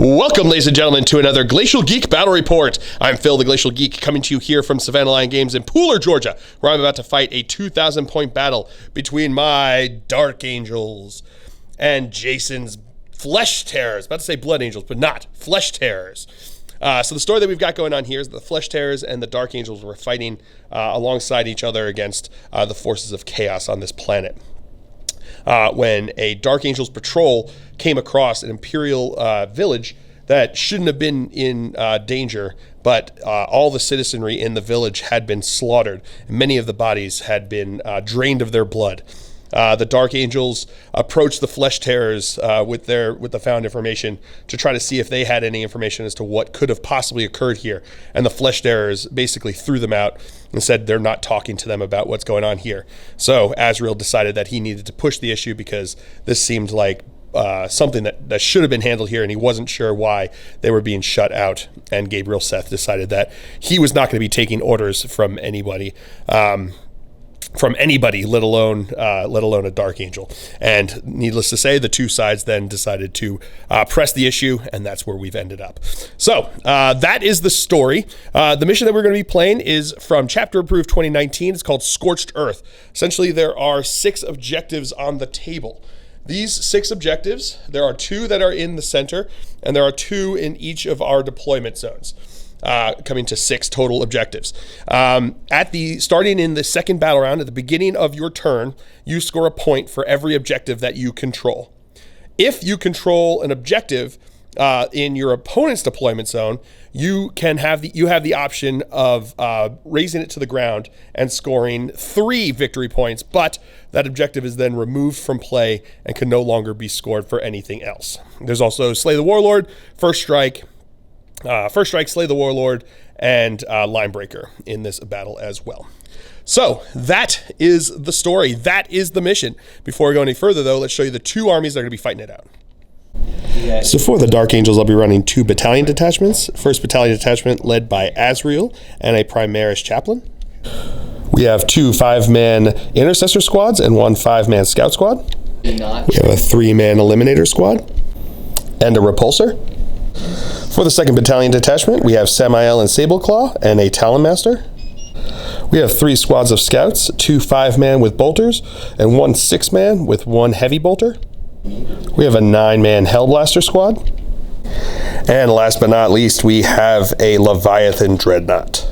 Welcome, ladies and gentlemen, to another Glacial Geek Battle Report. I'm Phil, the Glacial Geek, coming to you here from Savannah Lion Games in Pooler, Georgia, where I'm about to fight a 2,000-point battle between my Dark Angels and Jason's Flesh Terrors. About to say Blood Angels, but not Flesh Terrors. So the story that we've got going on here is the Flesh Terrors and the Dark Angels were fighting alongside each other against the forces of chaos on this planet. When a Dark Angels patrol came across an Imperial village that shouldn't have been in danger, but all the citizenry in the village had been slaughtered, and many of the bodies had been drained of their blood. The Dark Angels approached the Flesh Terrors with the found information to try to see if they had any information as to what could have possibly occurred here. And the Flesh Terrors basically threw them out and said they're not talking to them about what's going on here. So Azrael decided that he needed to push the issue because this seemed like something that should have been handled here, and he wasn't sure why they were being shut out. And Gabriel Seth decided that he was not going to be taking orders from anybody. Let alone a Dark Angel. And needless to say, the two sides then decided to press the issue, and that's where we've ended up. So that is the story. The mission that we're going to be playing is from Chapter Approved 2019. It's called Scorched Earth. Essentially, there are 6 objectives on the table. These 6 objectives, there are 2 that are in the center, and there are 2 in each of our deployment zones. Coming to 6 total objectives. Starting in the second battle round, at the beginning of your turn, you score a point for every objective that you control. If you control an objective in your opponent's deployment zone, you have the option of raising it to the ground and scoring 3 victory points, but that objective is then removed from play and can no longer be scored for anything else. There's also Slay the Warlord, First Strike, Slay the Warlord, and Line Breaker in this battle as well. So that is the story. That is the mission. Before we go any further, though, let's show you the 2 armies that are going to be fighting it out. So for the Dark Angels, I'll be running 2 battalion detachments. First battalion detachment led by Azrael and a Primaris Chaplain. We have 2 5-man Intercessor squads and 1 5-man Scout squad. We have a 3-man Eliminator squad and a Repulsor. For the second battalion detachment, we have Samael and Sableclaw and a Talon Master. We have 3 squads of scouts, 2 5-man with bolters, and 1 6-man with 1 heavy bolter. We have a 9-man Hellblaster squad. And last but not least, we have a Leviathan Dreadnought.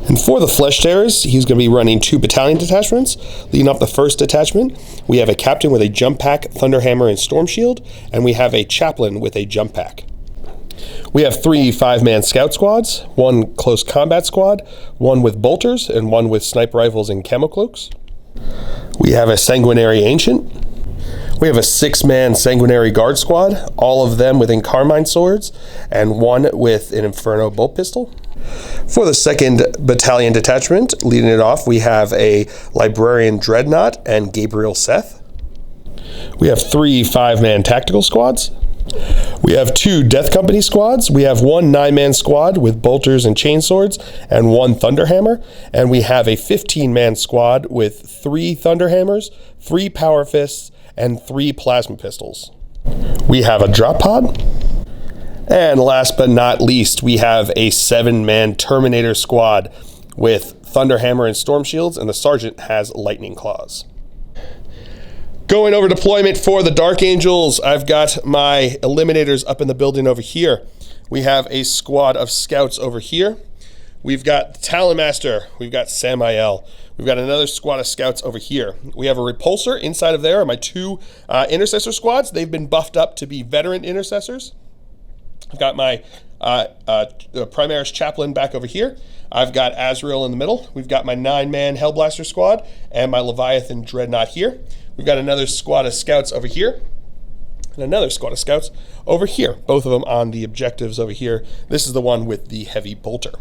And for the Flesh Terrors, he's going to be running 2 battalion detachments. Leading off the first detachment, we have a captain with a jump pack, Thunderhammer, and Storm Shield, and we have a chaplain with a jump pack. We have 3 5-man scout squads, 1 close combat squad, 1 with bolters, and 1 with sniper rifles and camo cloaks. We have a sanguinary ancient. We have a 6-man sanguinary guard squad, all of them with carmine swords, and 1 with an inferno bolt pistol. For the second battalion detachment, leading it off, we have a librarian dreadnought and Gabriel Seth. We have 3 5-man tactical squads. We have 2 Death Company squads. We have 1 9-man squad with bolters and chainswords and 1 Thunderhammer. And we have a 15-man squad with 3 Thunderhammers, 3 Power Fists, and 3 Plasma Pistols. We have a drop pod. And last but not least, we have a 7-man Terminator squad with Thunderhammer and Storm Shields, and the sergeant has Lightning Claws. Going over deployment for the Dark Angels, I've got my Eliminators up in the building over here. We have a squad of scouts over here. We've got the Talon Master. We've got Samael. We've got another squad of scouts over here. We have a Repulsor. Inside of there are my 2 Intercessor squads. They've been buffed up to be veteran Intercessors. I've got my Primaris Chaplain back over here. I've got Azrael in the middle. We've got my 9-man Hellblaster squad and my Leviathan Dreadnought here. We've got another squad of scouts over here and another squad of scouts over here, both of them on the objectives over here. This is the one with the heavy bolter.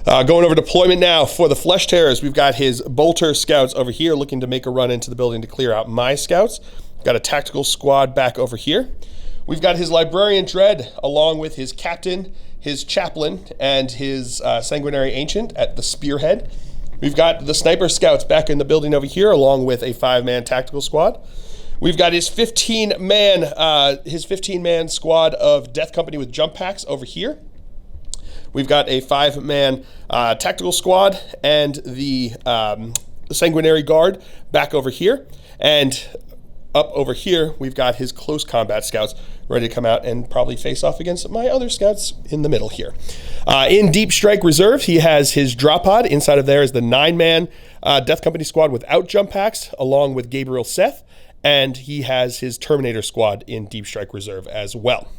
Going over deployment now for the Flesh Terrors, we've got his bolter scouts over here looking to make a run into the building to clear out my scouts. Got a tactical squad back over here. We've got his Librarian Dread along with his captain, his chaplain, and his sanguinary ancient at the spearhead. We've got the sniper scouts back in the building over here along with a 5-man tactical squad. We've got his 15-man squad of Death Company with jump packs over here. We've got a 5-man tactical squad and the Sanguinary Guard back over here. And up over here, we've got his close combat scouts ready to come out and probably face off against my other scouts in the middle here. In Deep Strike Reserve, he has his drop pod. Inside of there is the 9-man Death Company squad without jump packs, along with Gabriel Seth. And he has his Terminator squad in Deep Strike Reserve as well.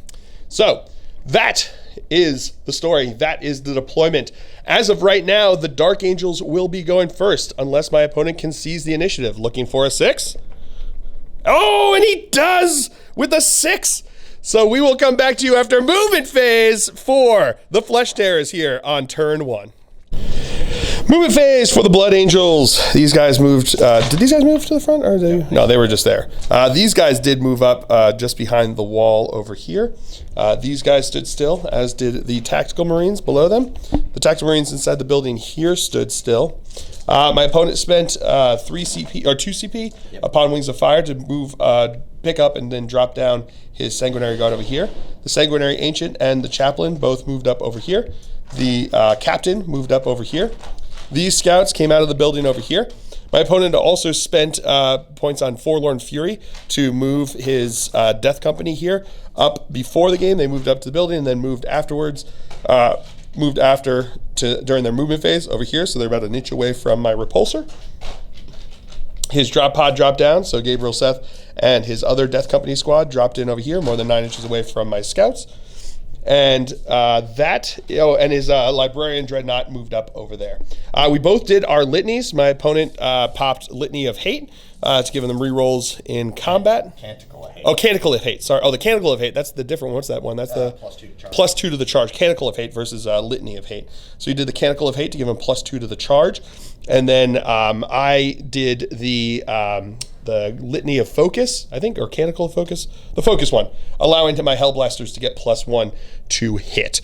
So that is the story. That is the deployment. As of right now, the Dark Angels will be going first, unless my opponent can seize the initiative. Looking for a 6. Oh, and he does with a 6. So we will come back to you after movement phase for the Flesh Tearers here on turn 1. Movement phase for the Blood Angels. These guys moved. Did these guys move to the front? Or no, they were just there. These guys did move up just behind the wall over here. These guys stood still, as did the Tactical Marines below them. The Tactical Marines inside the building here stood still. My opponent spent 2 CP upon Wings of Fire to move, pick up, and then drop down his Sanguinary Guard over here. The Sanguinary Ancient and the Chaplain both moved up over here. The Captain moved up over here. These scouts came out of the building over here. My opponent also spent points on Forlorn Fury to move his Death Company here up before the game. They moved up to the building and then moved afterwards, during their movement phase over here. So they're about an inch away from my repulsor. His drop pod dropped down, so Gabriel Seth and his other Death Company squad dropped in over here, more than 9 inches away from my scouts. And and his Librarian Dreadnought moved up over there. We both did our litanies. My opponent popped Litany of Hate to give them rerolls in combat. Canticle of Hate. Oh, Canticle of Hate. Sorry. Oh, the Canticle of Hate. That's the different one. What's that one? That's the +2 to the charge. Canticle of Hate versus Litany of Hate. So you did the Canticle of Hate to give him +2 to the charge. And then I did the Litany of Focus, I think, or Canticle of Focus, the Focus one, allowing to my Hellblasters to get +1 to hit.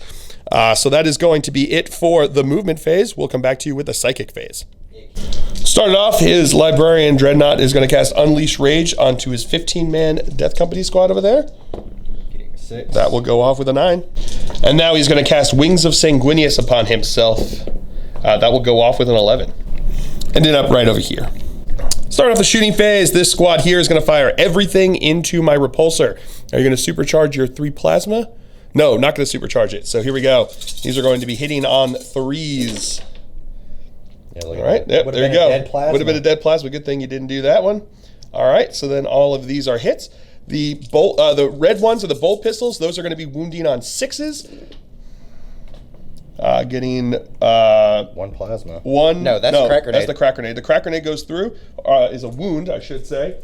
So that is going to be it for the movement phase. We'll come back to you with the psychic phase. Starting off, his Librarian Dreadnought is going to cast Unleash Rage onto his 15-man Death Company squad over there. Getting a 6. That will go off with a 9. And now he's going to cast Wings of Sanguinious upon himself. That will go off with an 11. Ended up right over here. Starting off the shooting phase, this squad here is going to fire everything into my repulsor. Are you going to supercharge your 3 plasma? No, not going to supercharge it. So here we go. These are going to be hitting on 3s. Yeah, look all right, yep, there you go. Would have been a dead plasma. Good thing you didn't do that one. All right, so then all of these are hits. The red ones are the bolt pistols. Those are going to be wounding on 6s. Getting 1 plasma. No, that's the crack grenade. That's the crack grenade. The crack grenade goes through, is a wound, I should say.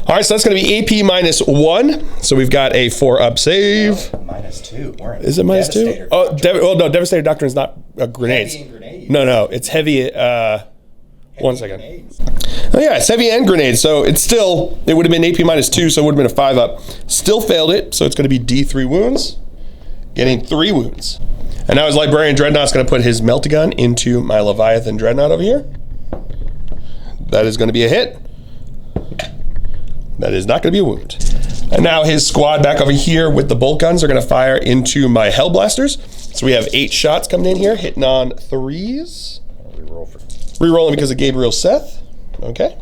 All right, so that's going to be AP -1. So we've got a 4-up save. No, -2. Is it -2? Oh, no, Devastator Doctrine is not grenades. Heavy and grenades. No, it's heavy. One second. Grenades. Oh yeah, it's heavy and grenades. So it would have been AP -2, so it would have been a 5-up. Still failed it, so it's going to be D3 wounds. Getting 3 wounds. And now his Librarian Dreadnought's going to put his Meltagun into my Leviathan Dreadnought over here. That is going to be a hit. That is not going to be a wound. And now his squad back over here with the bolt guns are going to fire into my Hellblasters. So we have 8 shots coming in here, hitting on 3s. Rerolling because of Gabriel Seth. Okay.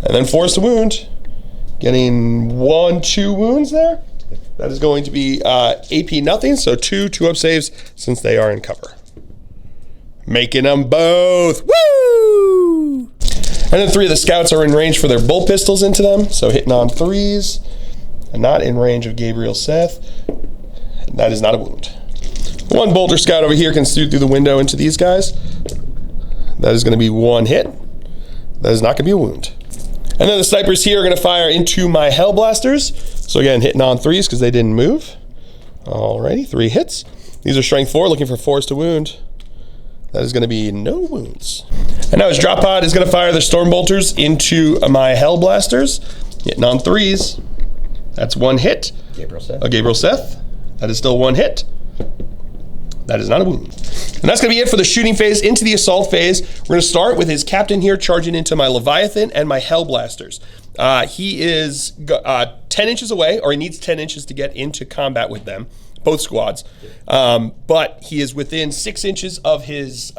And then force to wound. Getting 1-2 wounds there. That is going to be AP nothing, so 2-up saves since they are in cover. Making them both. Woo! And then 3 of the scouts are in range for their bolt pistols into them, so hitting on 3s. And not in range of Gabriel Seth. And that is not a wound. 1 bolter scout over here can shoot through the window into these guys. That is going to be 1 hit. That is not going to be a wound. And then the snipers here are going to fire into my Hellblasters. So again, hitting on 3s because they didn't move. Alrighty, 3 hits. These are strength 4, looking for 4s to wound. That is going to be no wounds. And now his drop pod is going to fire the storm bolters into my Hellblasters. Hitting on 3s. That's 1 hit. Gabriel Seth. Gabriel Seth. That is still 1 hit. That is not a wound. And that's going to be it for the shooting phase. Into the assault phase, we're going to start with his captain here charging into my Leviathan and my Hellblasters. He is 10 inches away, or he needs 10 inches to get into combat with them, both squads. But he is within 6 inches of his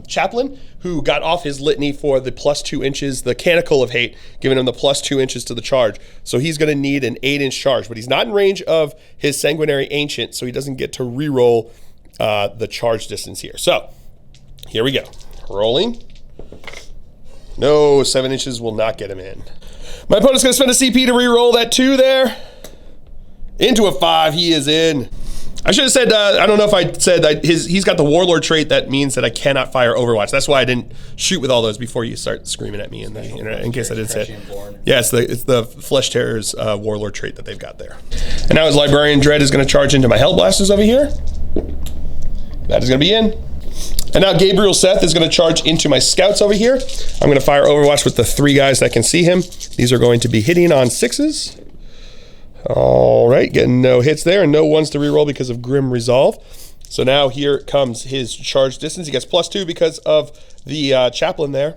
chaplain, who got off his litany for the +2 inches, the Canticle of Hate, giving him the +2 inches to the charge. So he's going to need an 8-inch charge, but he's not in range of his Sanguinary Ancient, so he doesn't get to reroll the charge distance here. So here we go. Rolling. No, 7 inches will not get him in. My opponent's going to spend a CP to reroll that 2 there. Into a 5, he is in. I should have said, I don't know if I said that he's got the Warlord trait that means that I cannot fire Overwatch. That's why I didn't shoot with all those before you start screaming at me in case I didn't say it. Yeah, it's the Flesh Terror's Warlord trait that they've got there. And now his Librarian Dread is going to charge into my Hellblasters over here. That is going to be in. And now Gabriel Seth is going to charge into my Scouts over here. I'm going to fire Overwatch with the 3 guys that can see him. These are going to be hitting on 6s. All right, getting no hits there and no 1s to reroll because of Grim Resolve. So now here comes his charge distance. He gets +2 because of the chaplain there.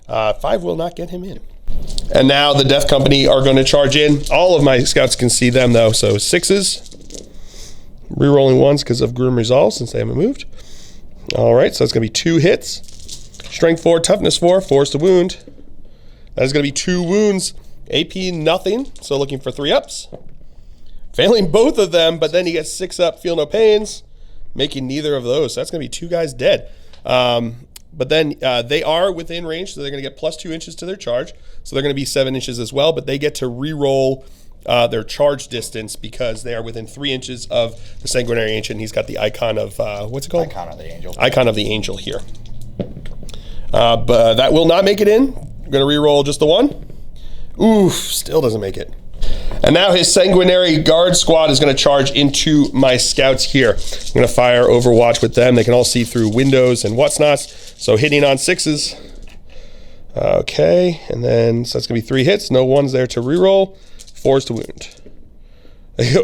5 will not get him in. And now the Death Company are going to charge in. All of my Scouts can see them though, so 6s. Rerolling 1s because of Grim Resolve since they haven't moved. All right, so that's going to be 2 hits. Strength 4, Toughness 4, 4s to wound. That is going to be 2 wounds. AP nothing, so looking for 3 ups. Failing both of them, but then he gets 6 up, feel no pains, making neither of those. So that's going to be 2 guys dead. But then they are within range, so they're going to get +2 inches to their charge. So they're going to be 7 inches as well, but they get to re-roll their charge distance because they are within 3 inches of the Sanguinary Ancient. He's got the icon of, what's it called? Icon of the Angel. Icon of the Angel here. But that will not make it in. I'm going to re-roll just the 1. Oof, still doesn't make it. And now his Sanguinary Guard squad is going to charge into my Scouts here. I'm going to fire Overwatch with them. They can all see through windows and what's not. So hitting on 6s. Okay, and then so that's going to be 3 hits. No 1s there to reroll. 4s to wound.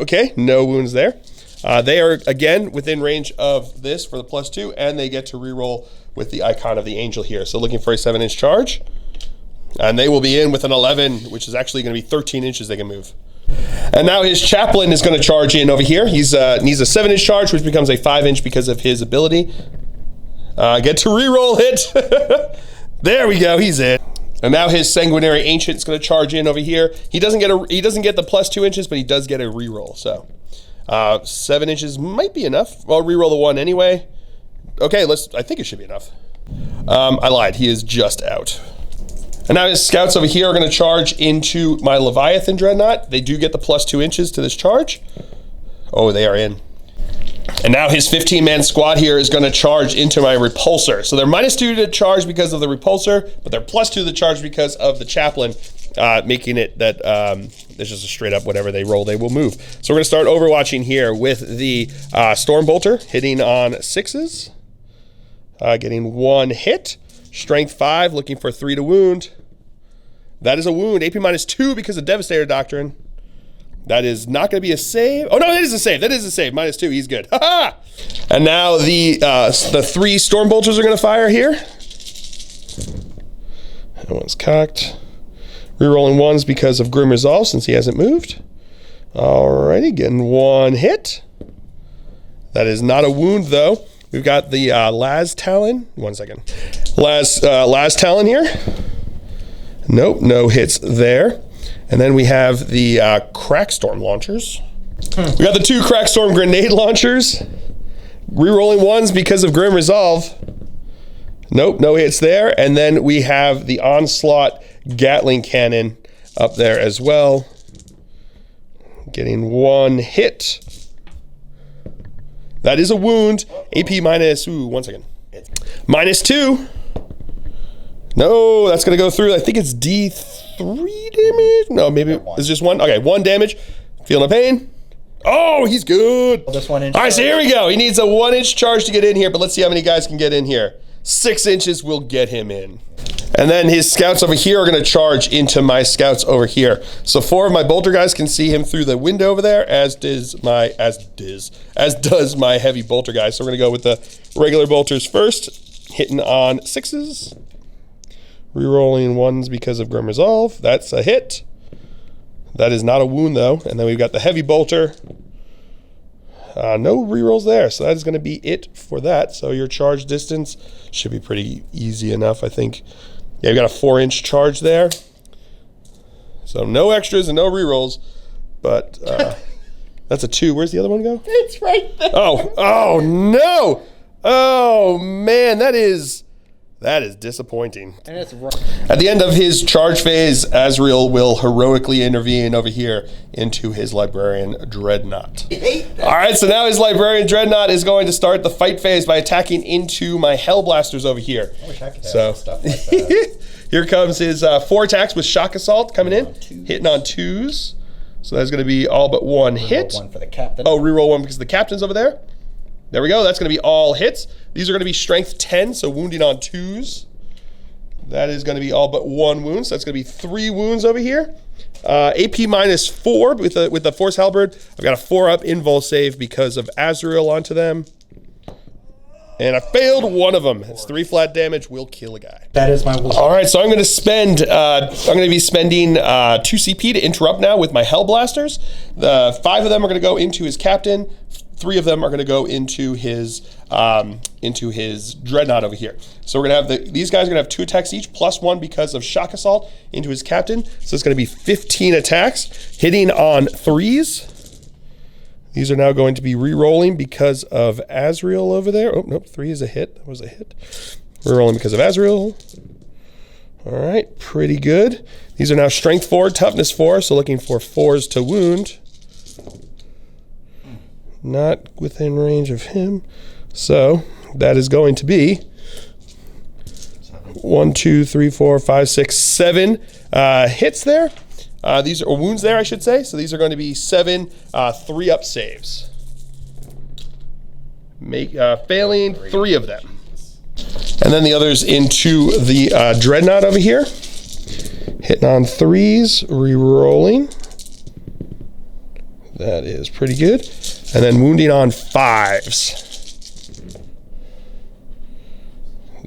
Okay, no wounds there. They are, again, within range of this for the +2, and they get to reroll with the Icon of the Angel here. So looking for a 7-inch charge. And they will be in with an 11, which is actually going to be 13 inches they can move. And now his Chaplain is going to charge in over here. He's needs a 7-inch charge, which becomes a 5-inch because of his ability. Get to reroll it. There we go, he's in. And now his Sanguinary Ancient is going to charge in over here. He doesn't get the +2 inches, but he does get a reroll. So 7 inches might be enough. I'll reroll the 1 anyway. Okay, I think it should be enough. I lied, he is just out. And now his Scouts over here are going to charge into my Leviathan Dreadnought. They do get the +2 inches to this charge. Oh, they are in. And now his 15-man squad here is going to charge into my Repulsor. So they're -2 to charge because of the Repulsor, but they're +2 to charge because of the Chaplain, making it that there's just a straight up whatever they roll, they will move. So we're going to start overwatching here with the Stormbolter, hitting on 6s. Getting 1 hit. Strength 5, looking for 3 to wound. That is a wound. AP -2 because of Devastator Doctrine. That is not going to be a save. Oh, no, that is a save. That is a save. -2. He's good. Ha-ha! And now the 3 Stormbolters are going to fire here. That one's cocked. Rerolling 1s because of Grim Resolve since he hasn't moved. Alrighty, getting 1 hit. That is not a wound, though. We've got the Las Talon. 1 second. Las Talon here. Nope, no hits there. And then we have the Crackstorm launchers. We got the 2 Crackstorm grenade launchers. Rerolling 1s because of Grim Resolve. Nope, no hits there. And then we have the Onslaught Gatling Cannon up there as well. Getting 1 hit. That is a wound. AP -1 second. -2. No, that's going to go through. I think it's D3 damage. No, maybe it's just 1. Okay, 1 damage. Feel no pain. Oh, he's good. Just 1 inch. All right, so here we go. He needs a 1-inch charge to get in here, but let's see how many guys can get in here. 6 inches will get him in. And then his Scouts over here are going to charge into my Scouts over here. So 4 of my Bolter guys can see him through the window over there, as does my heavy Bolter guys. So we're going to go with the regular Bolters first, hitting on 6s. Rerolling 1s because of Grim Resolve. That's a hit. That is not a wound, though. And then we've got the Heavy Bolter. No rerolls there, so that is going to be it for that. So your charge distance should be pretty easy enough, I think. Yeah, you've got a 4-inch charge there. So no extras and no rerolls, but that's a 2. Where's the other one go? It's right there. Oh no! Oh man, that is disappointing. And it's wrong. At the end of his charge phase, Azrael will heroically intervene over here into his Librarian Dreadnought. All right, so now his Librarian Dreadnought is going to start the fight phase by attacking into my Hellblasters over here. I wish I could have stuff like that. Here comes his 4 attacks with Shock Assault coming in, hitting on 2s. So that's going to be all but 1 hit. One for the captain. Oh, reroll 1 because the captain's over there. There we go. That's going to be all hits. These are going to be strength 10, so wounding on 2s. That is going to be all but 1 wound, so that's going to be 3 wounds over here. AP minus 4 with the Force Halberd. I've got a 4-up invul save because of Azrael onto them. And I failed one of them. It's 3 flat damage. Will kill a guy. That is my will. All right, so I'm going to spend. I'm going to be spending 2 CP to interrupt now with my Hellblasters. The 5 of them are going to go into his captain. 3 of them are going to go into his Dreadnought over here. So we're going to have these guys are going to have 2 attacks each, plus 1 because of Shock Assault into his captain. So it's going to be 15 attacks, hitting on 3s. These are now going to be re-rolling because of Azrael over there. Oh, nope, 3 is a hit. That was a hit. Re-rolling because of Azrael. All right, pretty good. These are now strength 4, toughness 4, so looking for 4s to wound. Not within range of him. So that is going to be 1, 2, 3, 4, 5, 6, 7 hits there. These are wounds there, I should say. So these are going to be 7 3-up saves. Failing 3 of them. And then the others into the Dreadnought over here. Hitting on 3s, re-rolling. That is pretty good. And then wounding on 5s.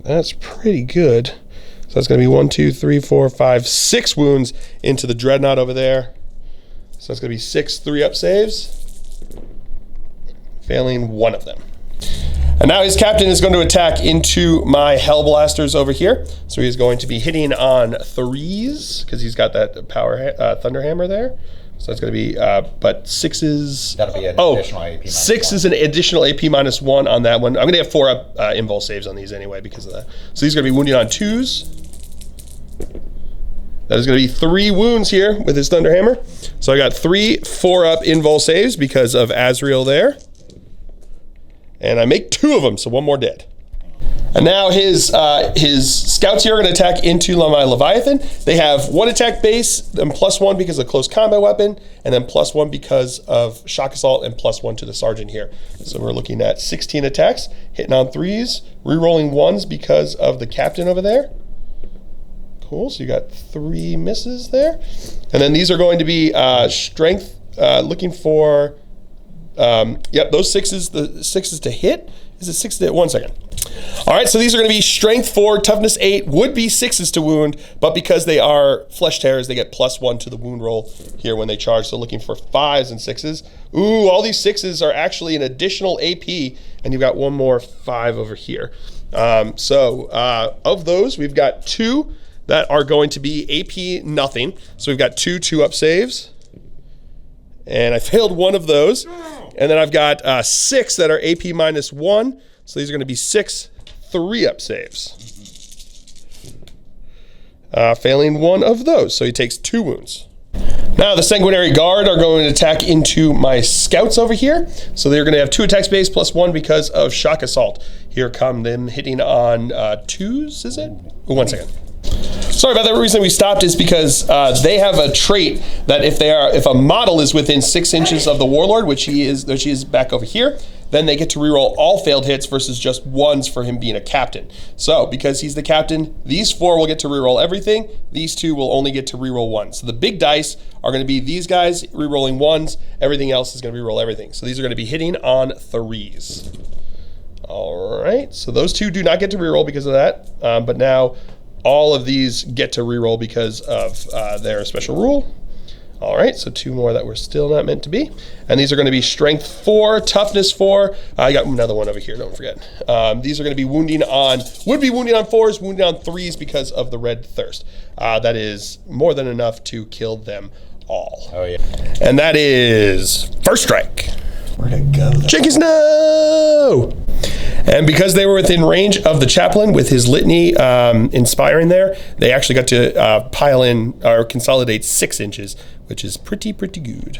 That's pretty good. So that's going to be 1, 2, 3, 4, 5, 6 wounds into the Dreadnought over there. So that's going to be 6 3-up saves. Failing 1 of them. And now his captain is going to attack into my Hellblasters over here. So he's going to be hitting on 3s because he's got that power Thunderhammer there. So that's going to be, but 6s. That'll be an additional AP minus 6 1. is an additional AP minus 1 on that one. I'm going to have 4-up invul saves on these anyway because of that. So he's going to be wounding on 2s. That is going to be 3 wounds here with his Thunderhammer. So I got 3 4-up invul saves because of Azrael there. And I make 2 of them, so 1 more dead. And now his scouts here are going to attack into my Leviathan. They have 1 attack base, then +1 because of close combat weapon, and then +1 because of Shock Assault, and +1 to the Sergeant here. So we're looking at 16 attacks, hitting on 3s, re-rolling 1s because of the captain over there. Cool, so you got 3 misses there. And then these are going to be strength, looking for, yep, those 6s, the 6s to hit. Is it 6 to hit? 1 second. All right, so these are going to be strength 4, toughness 8, would be 6s to wound, but because they are flesh tearers, they get +1 to the wound roll here when they charge. So looking for 5s and 6s. Ooh, all these 6s are actually an additional AP, and you've got 1 more 5 over here. Of those, we've got 2 that are going to be AP nothing. So we've got 2 2-up saves, and I failed 1 of those. And then I've got 6 that are AP minus 1. So these are going to be 6 3-up saves. Failing 1 of those. So he takes 2 wounds. Now the Sanguinary Guard are going to attack into my scouts over here. So they're going to have 2 attacks base +1 because of Shock Assault. Here come them hitting on 2s, is it? Oh, 1 second. Sorry about that. The reason we stopped is because they have a trait that if a model is within 6 inches of the Warlord, which she is back over here, then they get to reroll all failed hits versus just 1s for him being a captain. So because he's the captain, these 4 will get to reroll everything. These 2 will only get to reroll 1. So the big dice are going to be these guys rerolling 1s. Everything else is going to reroll everything. So these are going to be hitting on 3s. All right. So those 2 do not get to reroll because of that. But now all of these get to reroll because of their special rule. All right, so 2 more that were still not meant to be. And these are going to be strength 4, toughness 4. I got another one over here, don't forget. These are going to be would be wounding on 4s, wounding on 3s because of the red thirst. That is more than enough to kill them all. Oh, yeah. And that is first strike. Where'd it go? Jenkins, no! And because they were within range of the chaplain with his litany inspiring there, they actually got to pile in or consolidate 6 inches, which is pretty good.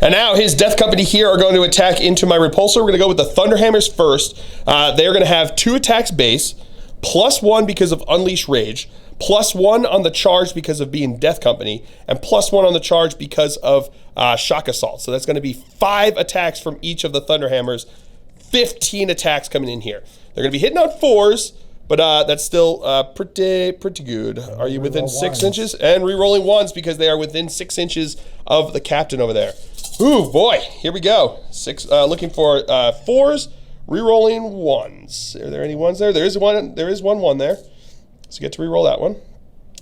And now his Death Company here are going to attack into my repulsor. We're going to go with the Thunderhammers first. They're going to have 2 attacks base, +1 because of Unleash Rage, +1 on the charge because of being Death Company, and +1 on the charge because of Shock Assault. So that's going to be 5 attacks from each of the Thunderhammers, 15 attacks coming in here. They're going to be hitting on 4s, but that's still pretty good. Are you within 6 inches? And re-rolling 1s because they are within 6 inches of the captain over there. Ooh, boy, here we go. Looking for 4s, re-rolling 1s. Are there any 1s there? There is one 1 there. So you get to re-roll that one.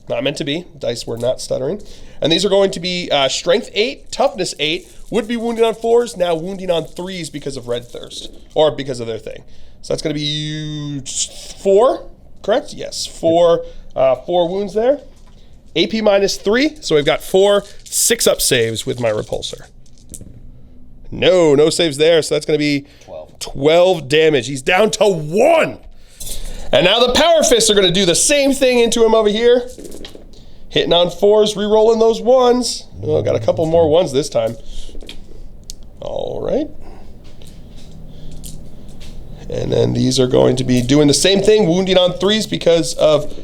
Not meant to be. Dice were not stuttering. And these are going to be strength 8, toughness 8, would be wounding on 4s, now wounding on 3s because of red thirst, or because of their thing. So that's going to be 4, correct? Yes, 4 wounds there. AP -3, so we've got 4 6-up saves with my repulsor. No saves there, so that's going to be 12 damage. He's down to 1. And now the Power Fists are going to do the same thing into him over here. Hitting on 4s, re-rolling those 1s. Oh, got a couple more 1s this time. All right. And then these are going to be doing the same thing, wounding on 3s because of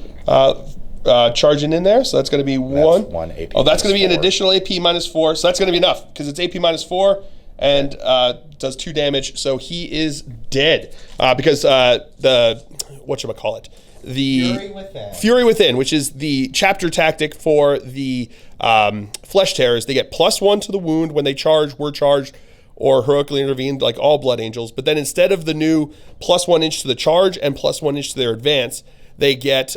charging in there. So that's going to be 1. That's 1 AP. Oh, that's going to be an 4. additional AP -4. So that's going to be enough because it's AP -4 and does 2 damage. So he is dead because the whatchamacallit? The Fury Within, which is the chapter tactic for the Flesh Terrors. They get +1 to the wound when they charge, were charged, or heroically intervened, like all Blood Angels. But then instead of the new +1 inch to the charge and +1 inch to their advance, they get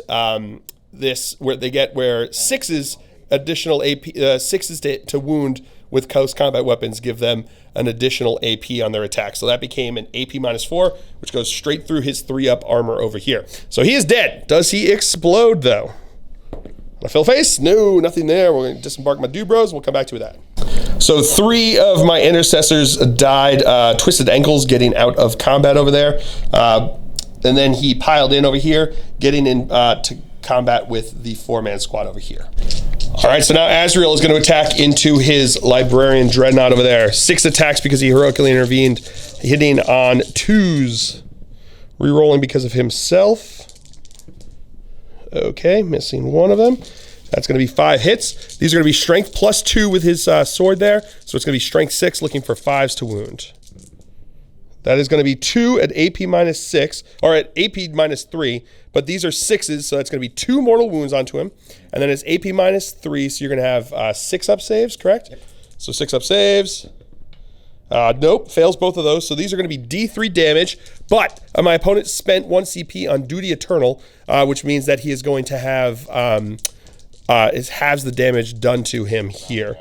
where 6s additional AP 6s to wound with close combat weapons give them an additional AP on their attack. So that became an AP -4, which goes straight through his 3-up armor over here. So he is dead. Does he explode though? My fill face? No, nothing there. We're going to disembark my Dubros. We'll come back to that. So 3 of my intercessors died, twisted ankles getting out of combat over there. And then he piled in over here, getting in to combat with the 4-man squad over here. All right, so now Azrael is going to attack into his Librarian Dreadnought over there. 6 attacks because he heroically intervened, hitting on 2s, re-rolling because of himself. Okay, missing 1 of them. That's going to be 5 hits. These are going to be strength +2 with his sword there, so it's going to be strength 6, looking for 5s to wound. That is going to be 2 at AP -6, or at AP -3, but these are 6s, so that's going to be 2 mortal wounds onto him. And then it's AP -3, so you're going to have 6-up saves, correct? Yep. So 6-up saves. Nope, fails both of those. So these are going to be D3 damage, but my opponent spent 1 CP on Duty Eternal, which means that he is going to have halves the damage done to him here.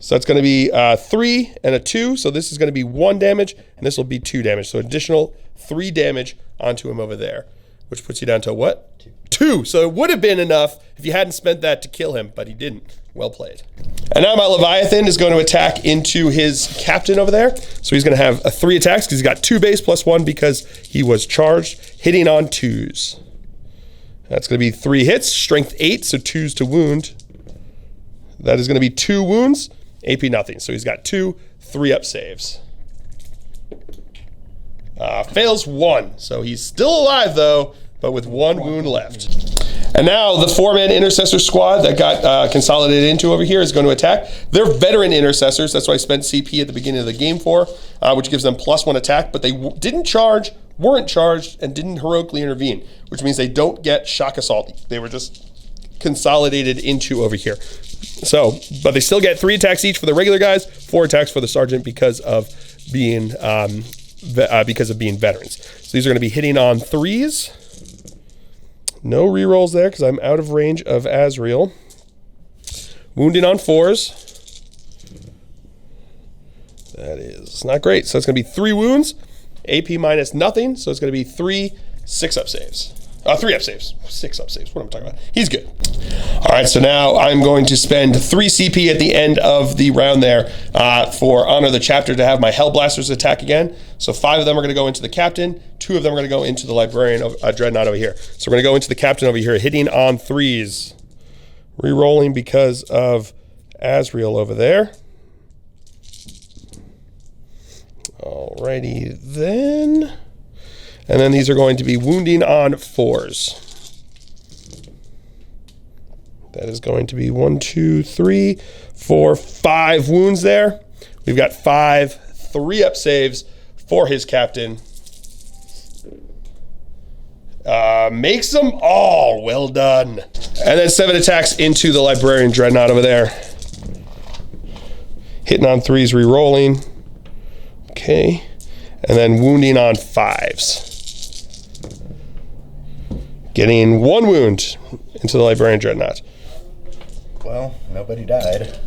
So that's going to be 3 and a 2. So this is going to be 1 damage, and this will be 2 damage. So additional 3 damage onto him over there, which puts you down to what? 2. So it would have been enough if you hadn't spent that to kill him, but he didn't. Well played. And now my Leviathan is going to attack into his captain over there. So he's going to have 3 attacks because he's got 2 base +1 because he was charged, hitting on 2s. That's going to be 3 hits, strength 8, so 2s to wound. That is going to be 2 wounds. AP nothing. So he's got 2 3-up saves. Fails 1. So he's still alive though, but with 1 wound left. And now the 4-man intercessor squad that got consolidated into over here is going to attack. They're veteran intercessors. That's why I spent CP at the beginning of the game for, which gives them +1 attack, but they didn't charge, weren't charged, and didn't heroically intervene, which means they don't get shock assault. They were just consolidated into over here. So, but they still get 3 attacks each for the regular guys, 4 attacks for the sergeant because of being veterans. So these are going to be hitting on 3s. No rerolls there because I'm out of range of Azrael. Wounding on 4s. That is not great. So it's going to be 3 wounds. AP minus nothing. So it's going to be 3 6-up saves. 3 up saves. 6 up saves. What am I talking about? He's good. All right, so now I'm going to spend 3 CP at the end of the round there for Honor the Chapter to have my Hellblasters attack again. So 5 of them are going to go into the Captain. 2 of them are going to go into the Librarian of Dreadnought over here. So we're going to go into the Captain over here, hitting on 3s. Rerolling because of Azrael over there. Alrighty then. And then these are going to be wounding on 4s. That is going to be 1, 2, 3, 4, 5 wounds there. We've got 5 3-up saves for his captain. Makes them all. Well done. And then 7 attacks into the Librarian Dreadnought over there. Hitting on 3s, re-rolling. Okay. And then wounding on 5s. Getting 1 wound into the Librarian Dreadnought. Well, nobody died.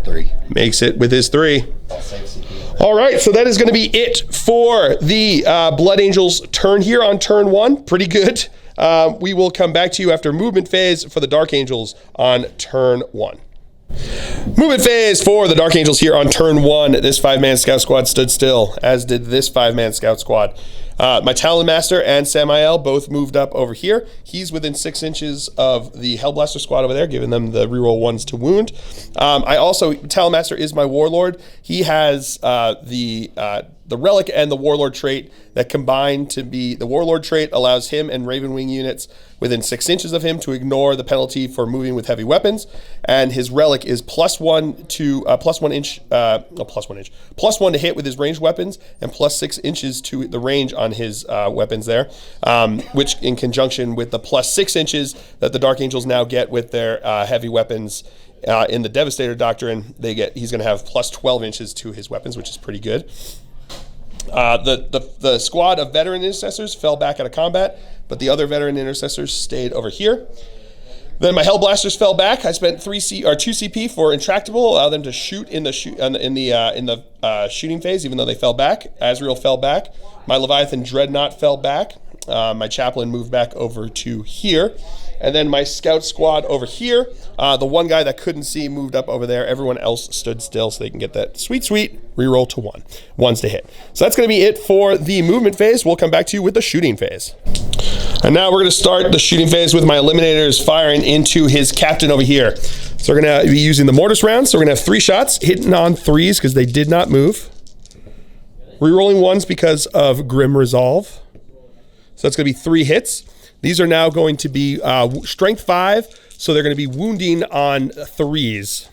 3. Makes it with his 3. All right, so that is going to be it for the Blood Angels turn here on turn 1. Pretty good. We will come back to you after movement phase for the Dark Angels on turn 1. Movement phase for the Dark Angels here on turn 1. This 5-man scout squad stood still, as did this 5-man scout squad. My Talon Master and Samael both moved up over here. He's within 6 inches of the Hellblaster squad over there, giving them the reroll 1s to wound. Talon Master is my Warlord. He has the Relic and the Warlord trait that combine to be, the Warlord trait allows him and Ravenwing units within 6 inches of him to ignore the penalty for moving with heavy weapons, and his Relic is +1 to +1 to hit with his ranged weapons, and +6 inches to the range on his weapons there, which in conjunction with the +6 inches that the Dark Angels now get with their heavy weapons in the Devastator Doctrine, he's going to have +12 inches to his weapons, which is pretty good. The squad of veteran intercessors fell back out of combat, but the other veteran intercessors stayed over here. Then my Hellblasters fell back. I spent 2 CP for intractable, allow them to shoot in the shooting phase, even though they fell back. Azrael fell back. My Leviathan Dreadnought fell back. My Chaplain moved back over to here. And then my scout squad over here, the one guy that couldn't see moved up over there. Everyone else stood still so they can get that sweet reroll to 1. 1s to hit. So that's going to be it for the movement phase. We'll come back to you with the shooting phase. And now we're going to start the shooting phase with my Eliminators firing into his captain over here. So we're going to be using the Mortis round. So we're going to have 3 shots, hitting on 3s because they did not move. Rerolling 1s because of Grim Resolve. So that's going to be 3 hits. These are now going to be strength 5, so they're going to be wounding on 3s.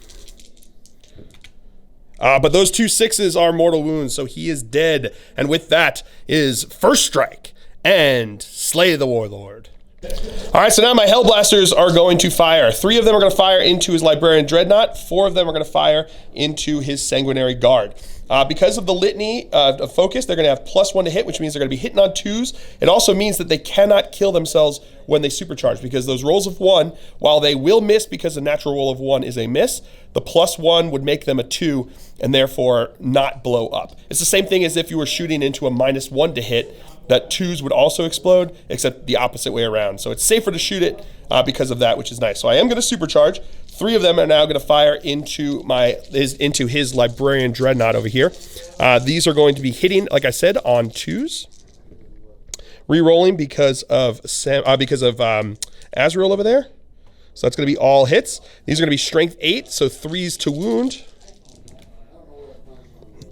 But those 2 6s are mortal wounds, so he is dead. And with that is First Strike and Slay the Warlord. All right, so now my Hellblasters are going to fire. 3 of them are going to fire into his Librarian Dreadnought. 4 of them are going to fire into his Sanguinary Guard. Because of the litany of focus, they're going to have +1 to hit, which means they're going to be hitting on 2s. It also means that they cannot kill themselves when they supercharge, because those rolls of 1, while they will miss because the natural roll of 1 is a miss, the +1 would make them a 2 and therefore not blow up. It's the same thing as if you were shooting into a -1 to hit, that 2s would also explode, except the opposite way around. So it's safer to shoot it because of that, which is nice. So I am going to supercharge. 3 of them are now going to fire into his Librarian Dreadnought over here. These are going to be hitting, like I said, on 2s. Rerolling because of Azrael over there. So that's going to be all hits. These are going to be strength 8, so 3s to wound.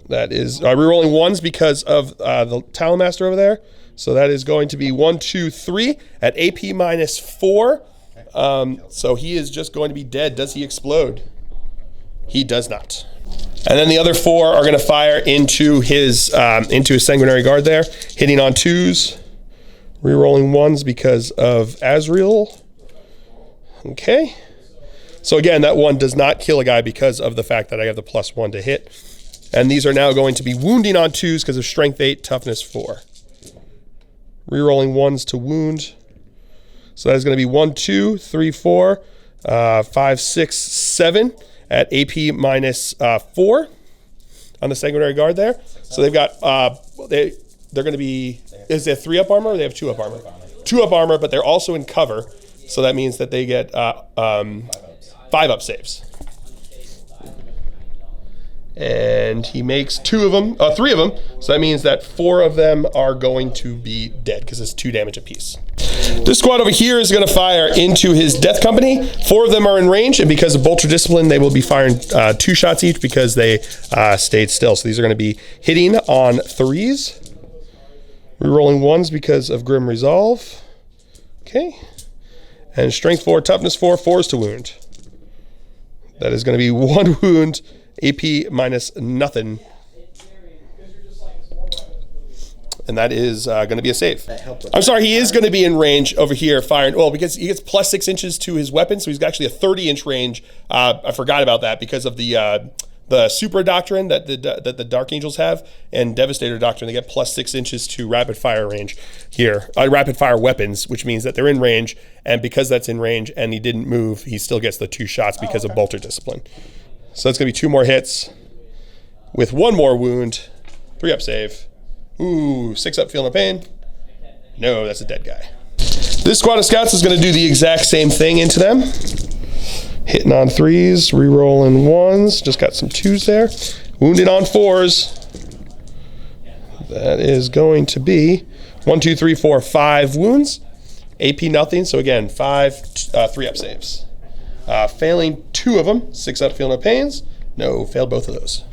That is rerolling 1s because of the Talon Master over there. So that is going to be 1, 2, 3 at AP -4. So he is just going to be dead. Does he explode? He does not. And then the other 4 are going to fire into his Sanguinary Guard there, hitting on 2s, rerolling 1s because of Azrael. Okay. So again, that 1 does not kill a guy because of the fact that I have the +1 to hit. And these are now going to be wounding on 2s because of strength 8, toughness 4. Rerolling 1s to wound. So that is going to be 1, 2, 3, 4, 5, 6, 7 at AP minus 4 on the sanguinary guard there. So they've got they're going to be, is there 3 up armor or they have 2 up armor? 2 up armor, but they're also in cover. So that means that they get 5 up saves. And he makes 3 of them. So that means that 4 of them are going to be dead because it's 2 damage apiece. This squad over here is going to fire into his death company. 4 of them are in range, and because of bolter discipline, they will be firing 2 shots each because they stayed still. So these are going to be hitting on 3s. Rerolling 1s because of grim resolve. Okay. And strength 4, toughness 4, 4s to wound. That is going to be 1 wound. AP minus nothing. And that is going to be a save. I'm sorry, he is going to be in range over here firing. Well, because he gets plus 6 inches to his weapon, so he's actually a 30-inch range. I forgot about that because of the super doctrine that the Dark Angels have and Devastator doctrine. They get plus 6 inches to rapid fire range here. Rapid fire weapons, which means that they're in range, and because that's in range and he didn't move, he still gets the 2 shots because of bolter discipline. So that's going to be 2 more hits with 1 more wound, 3 up save. Ooh, 6 up, feel no pain. No, that's a dead guy. This squad of scouts is going to do the exact same thing into them. Hitting on 3s, re-rolling 1s. Just got some 2s there. Wounded on 4s. That is going to be 1, 2, 3, 4, 5 wounds. AP nothing, so again, 3 up saves. Failing 2 of them, 6 up, feel no pains. No, failed both of those.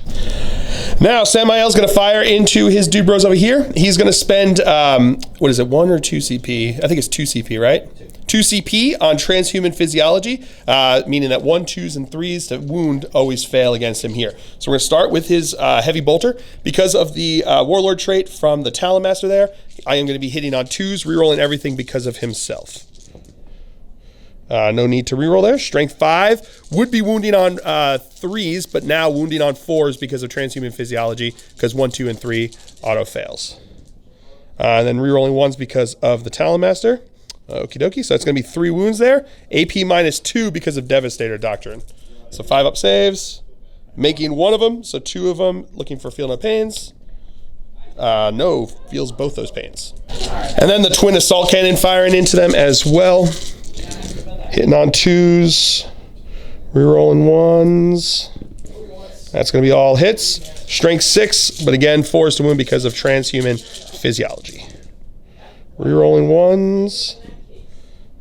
Now, Samael's going to fire into his dude bros over here. He's going to spend, 1 or 2 CP? I think it's 2 CP, right? 2 CP on transhuman physiology, meaning that 1, 2s, and 3s to wound always fail against him here. So we're going to start with his heavy bolter. Because of the warlord trait from the Talon Master there, I am going to be hitting on 2s, rerolling everything because of himself. No need to reroll there. Strength 5 would be wounding on 3s, but now wounding on 4s because of transhuman physiology, because 1, 2, and 3 auto fails. And then rerolling 1s because of the Talon Master. Okie dokie. So that's going to be 3 wounds there. AP minus 2 because of Devastator Doctrine. So 5 up saves. Making 1 of them, so 2 of them looking for feel no pains. No, feels both those pains. And then the twin assault cannon firing into them as well. Hitting on 2s, rerolling 1s. That's going to be all hits. Strength 6, but again, 4s to wound because of transhuman physiology. Rerolling 1s.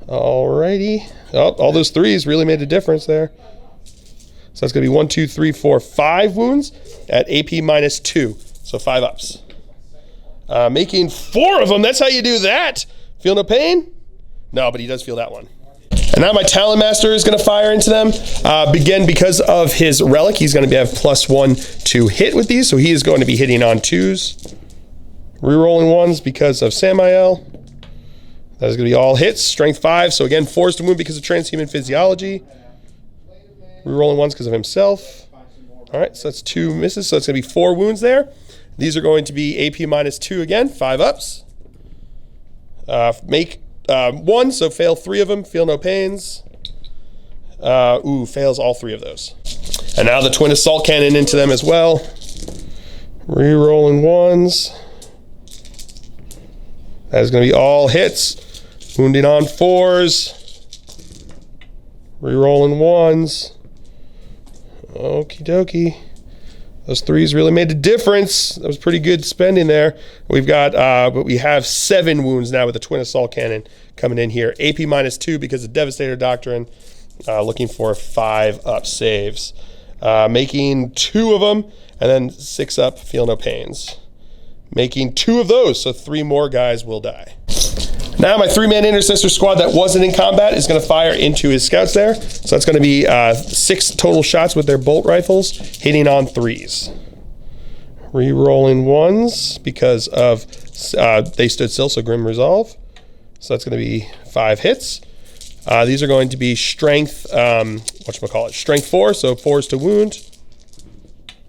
Alrighty. Oh, all those 3s really made a difference there. So that's going to be 1, 2, 3, 4, 5 wounds at AP minus 2. So 5 ups. Making 4 of them. That's how you do that. Feel no pain? No, but he does feel that one. And now my Talon Master is going to fire into them. Again, because of his relic, he's going to have +1 to hit with these. So he is going to be hitting on 2s. Rerolling 1s because of Samael. That is going to be all hits. Strength 5. So again, 4s to wound because of transhuman physiology. Rerolling 1s because of himself. All right, so that's 2 misses. So it's going to be 4 wounds there. These are going to be AP minus 2 again. 5 ups. Make 1, so fail 3 of them. Feel no pains. Fails all 3 of those. And now the twin assault cannon into them as well. Rerolling 1s. That is going to be all hits. Wounding on 4s. Rerolling 1s. Okie dokie. Those 3s really made a difference. That was pretty good spending there. We've got, but we have 7 wounds now with the twin assault cannon coming in here. AP minus 2 because of Devastator Doctrine. Looking for 5 up saves. Making 2 of them, and then 6 up, feel no pains. Making 2 of those, so 3 more guys will die. Now my 3-man intercessor squad that wasn't in combat is going to fire into his scouts there. So that's going to be 6 total shots with their bolt rifles, hitting on 3s. Re-rolling 1s because of they stood still, so grim resolve. So that's going to be 5 hits. These are going to be strength, strength 4, so 4s to wound.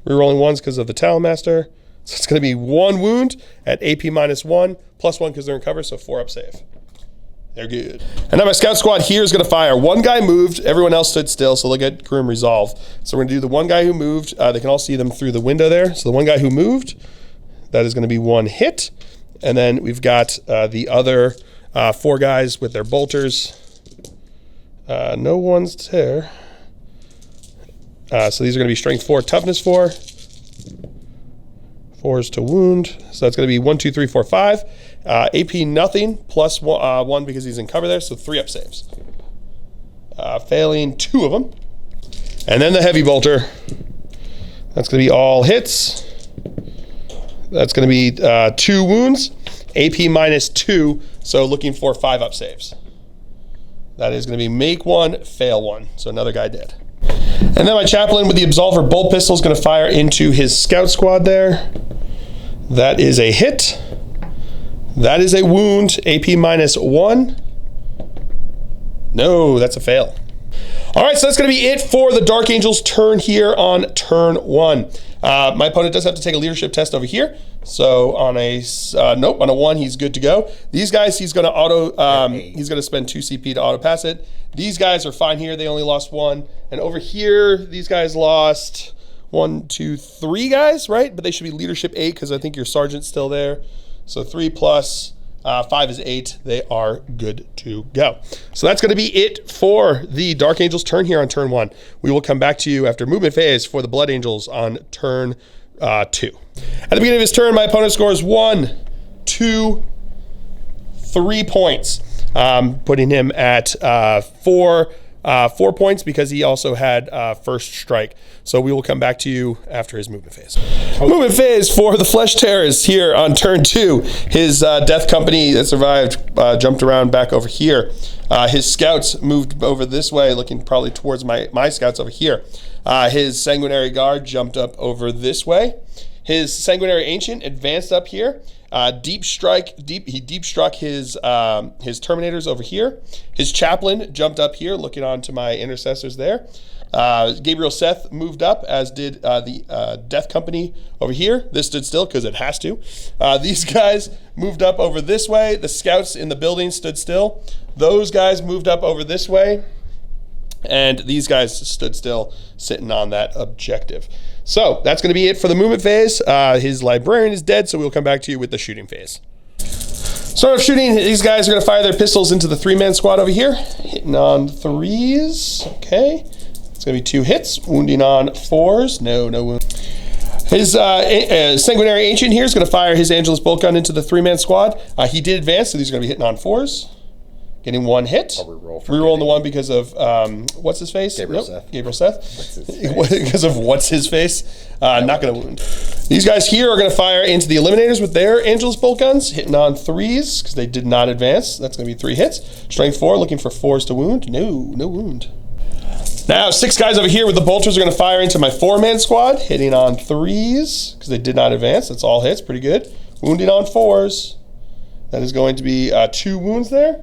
Re-rolling 1s because of the Talon Master. So it's going to be 1 wound at AP minus 1, +1 because they're in cover, so 4 up save. They're good. And now my scout squad here is going to fire. One guy moved. Everyone else stood still, so they'll get Grim resolved. So we're going to do the one guy who moved. They can all see them through the window there. So the one guy who moved, that is going to be 1 hit. And then we've got the other 4 guys with their bolters. No one's there. So these are going to be strength 4, toughness 4. 4s to wound. So that's going to be 1, 2, 3, 4, 5. AP nothing, plus 1 because he's in cover there, so 3 up saves. Failing 2 of them. And then the heavy bolter. That's going to be all hits. That's going to be 2 wounds. AP minus 2, so looking for 5 up saves. That is going to be make 1, fail 1. So another guy dead. And then my chaplain with the Absolver bolt pistol is going to fire into his scout squad there. That is a hit. That is a wound. AP minus 1. No, that's a fail. All right, so that's going to be it for the Dark Angel's turn here on turn 1. My opponent does have to take a leadership test over here. So on a nope, on a 1, he's good to go. These guys, he's going to auto. He's going to spend 2 CP to auto pass it. These guys are fine here. They only lost 1, and over here, these guys lost 1, 2, 3 guys, right? But they should be leadership 8 because I think your sergeant's still there. So 3 plus 5 is 8. They are good to go. So that's going to be it for the Dark Angel's turn here on turn 1. We will come back to you after movement phase for the Blood Angels on turn 2. At the beginning of his turn, my opponent scores 1, 2, 3 points, putting him at 4 points because he also had first strike. So we will come back to you after his movement phase. Movement phase for the Flesh Terrors here on turn 2. His death company that survived jumped around back over here. His scouts moved over this way, looking probably towards my scouts over here. His Sanguinary Guard jumped up over this way. His Sanguinary Ancient advanced up here. He deep struck his Terminators over here. His Chaplain jumped up here, looking on to my intercessors there. Gabriel Seth moved up, as did the Death Company over here. This stood still because it has to. These guys moved up over this way. The scouts in the building stood still. Those guys moved up over this way. And these guys stood still, sitting on that objective. So that's going to be it for the movement phase. His librarian is dead, so we'll come back to you with the shooting phase. Start off shooting. These guys are going to fire their pistols into the 3-man squad over here. Hitting on 3s. Okay. It's going to be 2 hits. Wounding on 4s. No wound. His Sanguinary Ancient here is going to fire his Angelus Bolt Gun into the 3-man squad. He did advance, so these are going to be hitting on 4s. Getting 1 hit. Rerolling the 1 because of, what's his face? Gabriel Seth. Gabriel Seth. Because of what's his face. Not going to wound. These guys here are going to fire into the Eliminators with their Angelus Bolt Guns, hitting on 3s because they did not advance. That's going to be 3 hits. Strength 4, looking for 4s to wound. No wound. Now, 6 guys over here with the bolters are going to fire into my 4-man squad, hitting on 3s because they did not advance. That's all hits. Pretty good. Wounding on 4s. That is going to be 2 wounds there.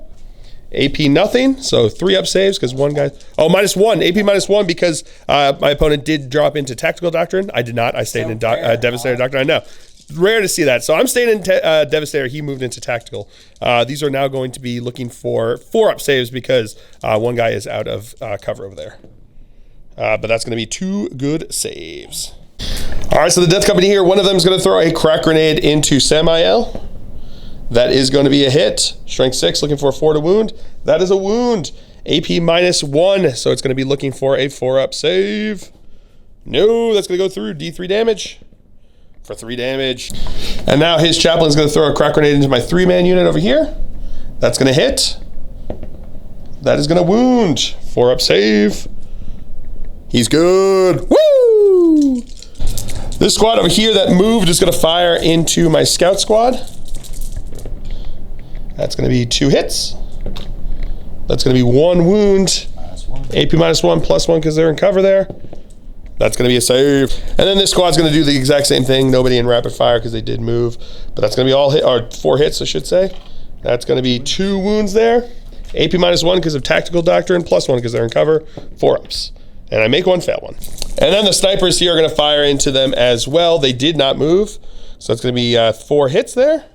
AP nothing, so 3 up saves because 1 guy. Oh, -1. AP -1 because my opponent did drop into Tactical Doctrine. I did not. I stayed in Devastator Doctrine. I know. Rare to see that. So I'm staying in Devastator. He moved into Tactical. These are now going to be looking for 4 up saves because 1 guy is out of cover over there. But that's going to be 2 good saves. All right, so the Death Company here, one of them is going to throw a crack grenade into Samael. That is going to be a hit. Strength 6, looking for a 4 to wound. That is a wound. AP -1, so it's going to be looking for a 4-up save. No, that's going to go through. D3 damage for 3 damage. And now his Chaplain is going to throw a crack grenade into my 3-man unit over here. That's going to hit. That is going to wound. 4-up save. He's good. Woo! This squad over here that moved is going to fire into my Scout squad. That's going to be 2 hits. That's going to be 1 wound. AP -1, +1 because they're in cover there. That's going to be a save. And then this squad's going to do the exact same thing. Nobody in rapid fire because they did move. But that's going to be all hit, or 4 hits, I should say. That's going to be 2 wounds there. AP -1 because of Tactical Doctrine, +1 because they're in cover. 4 ups. And I make 1, fail 1. And then the snipers here are going to fire into them as well. They did not move. So that's going to be 4 hits there.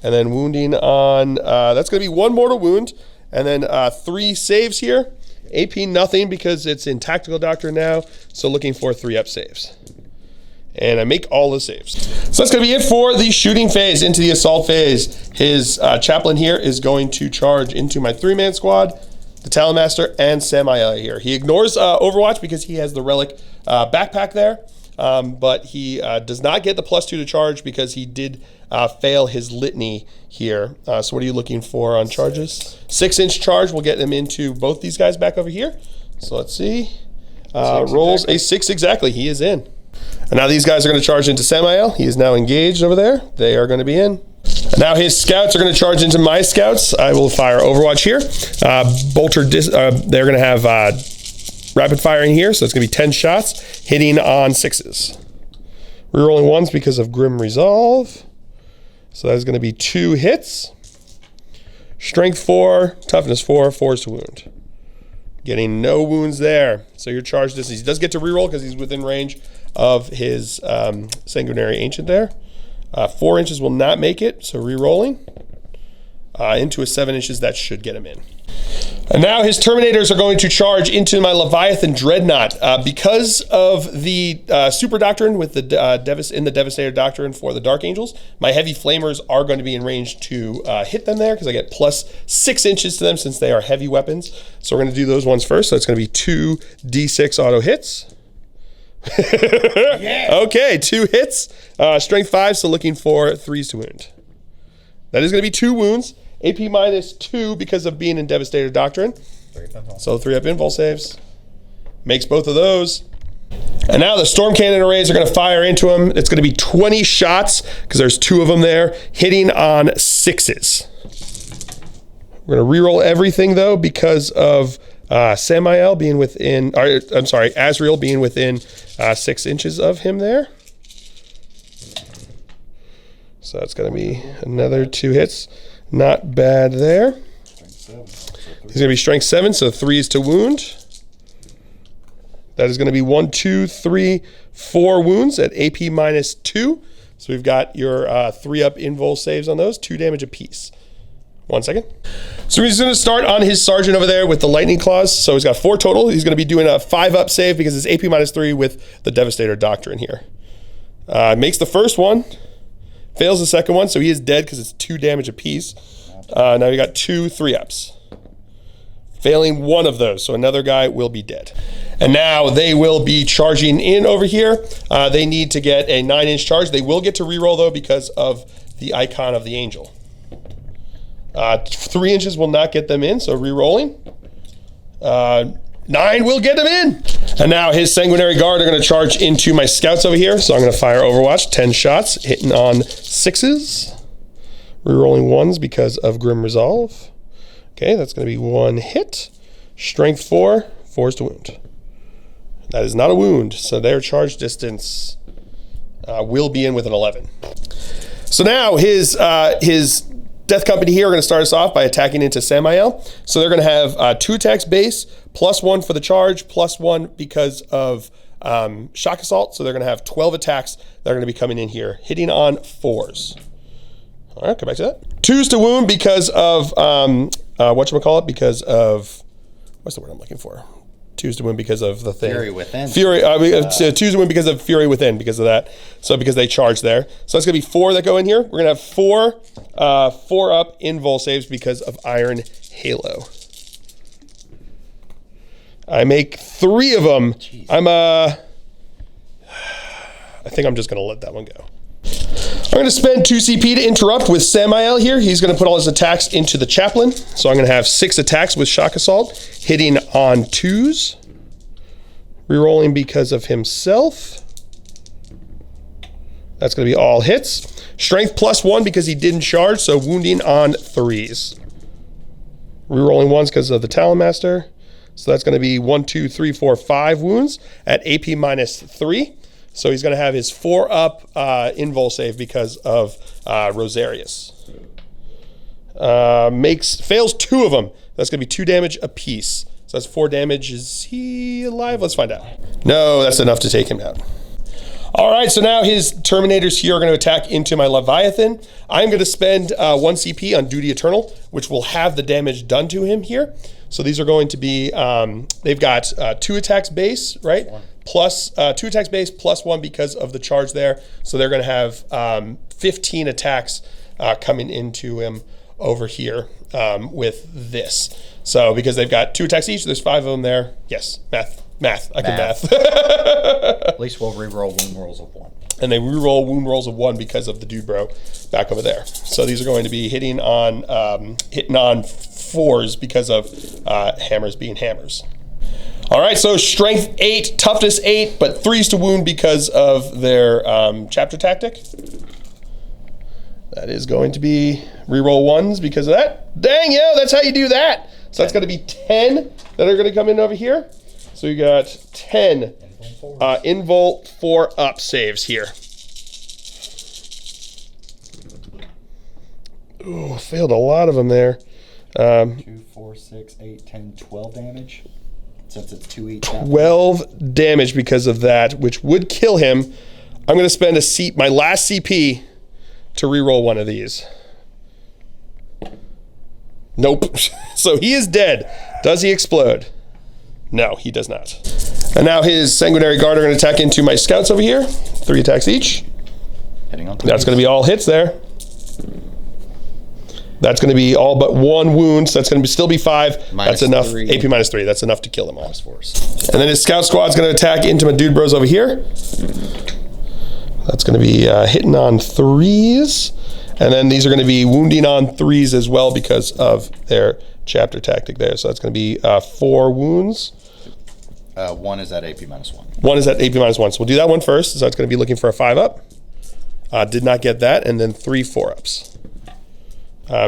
And then wounding on, that's going to be 1 mortal wound. And then 3 saves here. AP nothing because it's in Tactical Doctrine now. So looking for 3-up saves. And I make all the saves. So that's going to be it for the shooting phase. Into the assault phase, his chaplain here is going to charge into my 3-man squad, the Talonmaster, and Samael here. He ignores Overwatch because he has the relic backpack there. But he does not get the +2 to charge because he did fail his litany here. So what are you looking for on charges? 6-inch charge will get him into both these guys back over here. So let's see. Rolls exactly. A 6 exactly. He is in. And now these guys are going to charge into Samael. He is now engaged over there. They are going to be in. And now his scouts are going to charge into my scouts. I will fire Overwatch here. They're going to have rapid firing here, so it's going to be 10 shots, hitting on 6s. Rerolling 1s because of Grim Resolve. So that is going to be 2 hits. Strength 4, toughness 4, 4s to wound. Getting no wounds there. So your charge distance. He does get to reroll because he's within range of his Sanguinary Ancient there. 4 inches will not make it, so rerolling. Into a 7 inches, that should get him in. And now his Terminators are going to charge into my Leviathan Dreadnought. Because of the Super Doctrine with the in the Devastator Doctrine for the Dark Angels, my Heavy Flamers are going to be in range to hit them there because I get +6 inches to them since they are heavy weapons. So we're going to do those ones first. So it's going to be 2 D6 auto hits. Yeah. Okay, 2 hits. Strength 5, so looking for 3s to wound. That is going to be 2 wounds. AP -2 because of being in Devastator Doctrine. So 3-up invul saves. Makes both of those. And now the Storm Cannon arrays are going to fire into him. It's going to be 20 shots because there's 2 of them there, hitting on 6s. We're going to reroll everything though because of Samael being within, Azrael being within 6 inches of him there. So it's going to be another 2 hits. Not bad there. He's going to be strength 7, so 3s to wound. That is going to be 1, 2, 3, 4 wounds at AP -2. So we've got your 3-up invul saves on those, 2 damage apiece. 1 second. So he's going to start on his sergeant over there with the lightning claws. So he's got 4 total. He's going to be doing a 5-up save because it's AP -3 with the Devastator Doctrine here. Makes the first one. Fails the second one, so he is dead because it's 2 damage apiece. Now you got 2 3-ups. Failing one of those, so another guy will be dead. And now they will be charging in over here. They need to get a 9-inch charge. They will get to reroll though because of the icon of the angel. 3 inches will not get them in, so rerolling. 9 will get them in. And now his Sanguinary Guard are going to charge into my scouts over here. So I'm going to fire Overwatch, 10 shots, hitting on 6s. Rerolling 1s because of Grim Resolve. Okay, that's going to be 1 hit. Strength 4, 4s to wound. That is not a wound, so their charge distance will be in with an 11. So now his Death Company here are going to start us off by attacking into Samael. So they're going to have 2 attacks base, +1 for the charge, +1 because of shock assault. So they're going to have 12 attacks that are going to be coming in here, hitting on 4s. All right, come back to that. 2s to wound because of, because of, what's the word I'm looking for? 2s to win because of the thing. Fury Within. 2s to win because of Fury Within, because of that. So because they charge there. So that's going to be 4 that go in here. We're going to have 4 4-up invul saves because of Iron Halo. I make 3 of them. Jeez. I think I'm just going to let that one go. I'm going to spend 2 CP to interrupt with Samael here. He's going to put all his attacks into the Chaplain. So I'm going to have 6 attacks with Shock Assault, hitting on 2s. Rerolling because of himself. That's going to be all hits. Strength +1 because he didn't charge, so wounding on 3s. Rerolling 1s because of the Talonmaster. So that's going to be 1, 2, 3, 4, 5 wounds at AP -3. So he's going to have his 4-up invul save because of Rosarius. Fails 2 of them. That's going to be 2 damage apiece. So that's 4 damage. Is he alive? Let's find out. No, that's enough to take him out. All right, so now his Terminators here are going to attack into my Leviathan. I'm going to spend 1 CP on Duty Eternal, which will have the damage done to him here. So these are going to be, they've got 2 attacks base, right? Plus 2 attacks base plus 1 because of the charge there. So they're going to have 15 attacks coming into him over here with this. So because they've got 2 attacks each, there's 5 of them there. Yes, math. I can math. At least we'll reroll wound rolls of 1. And they reroll wound rolls of 1 because of the dude bro back over there. So these are going to be hitting on 4s because of hammers being hammers. All right, so strength 8, toughness 8, but 3s to wound because of their chapter tactic. That is going to be reroll 1s because of that. Dang, yo, that's how you do that. So that's going to be 10 that are going to come in over here. So you got 10 invul 4 up saves here. Ooh, failed a lot of them there. 2, 4, 6, 8, 10, 12 damage. Since it's 2 each. 12 damage because of that, which would kill him. I'm going to spend my last CP to reroll one of these. Nope. So he is dead. Does he explode? No, he does not. And now his Sanguinary Guard are going to attack into my scouts over here. 3 attacks each. Hitting on That's going to be all hits there. That's going to be all but 1 wound, so that's going to still be 5. That's enough. 3. AP minus 3. That's enough to kill them all. Force. And then his scout squad's going to attack into my dude bros over here. That's going to be hitting on 3s. And then these are going to be wounding on 3s as well because of their chapter tactic there. So that's going to be 4 wounds. 1 is at AP minus 1. 1 is at AP minus 1. So we'll do that one first. So it's going to be looking for a 5 up. Did not get that. And then 3 4-ups.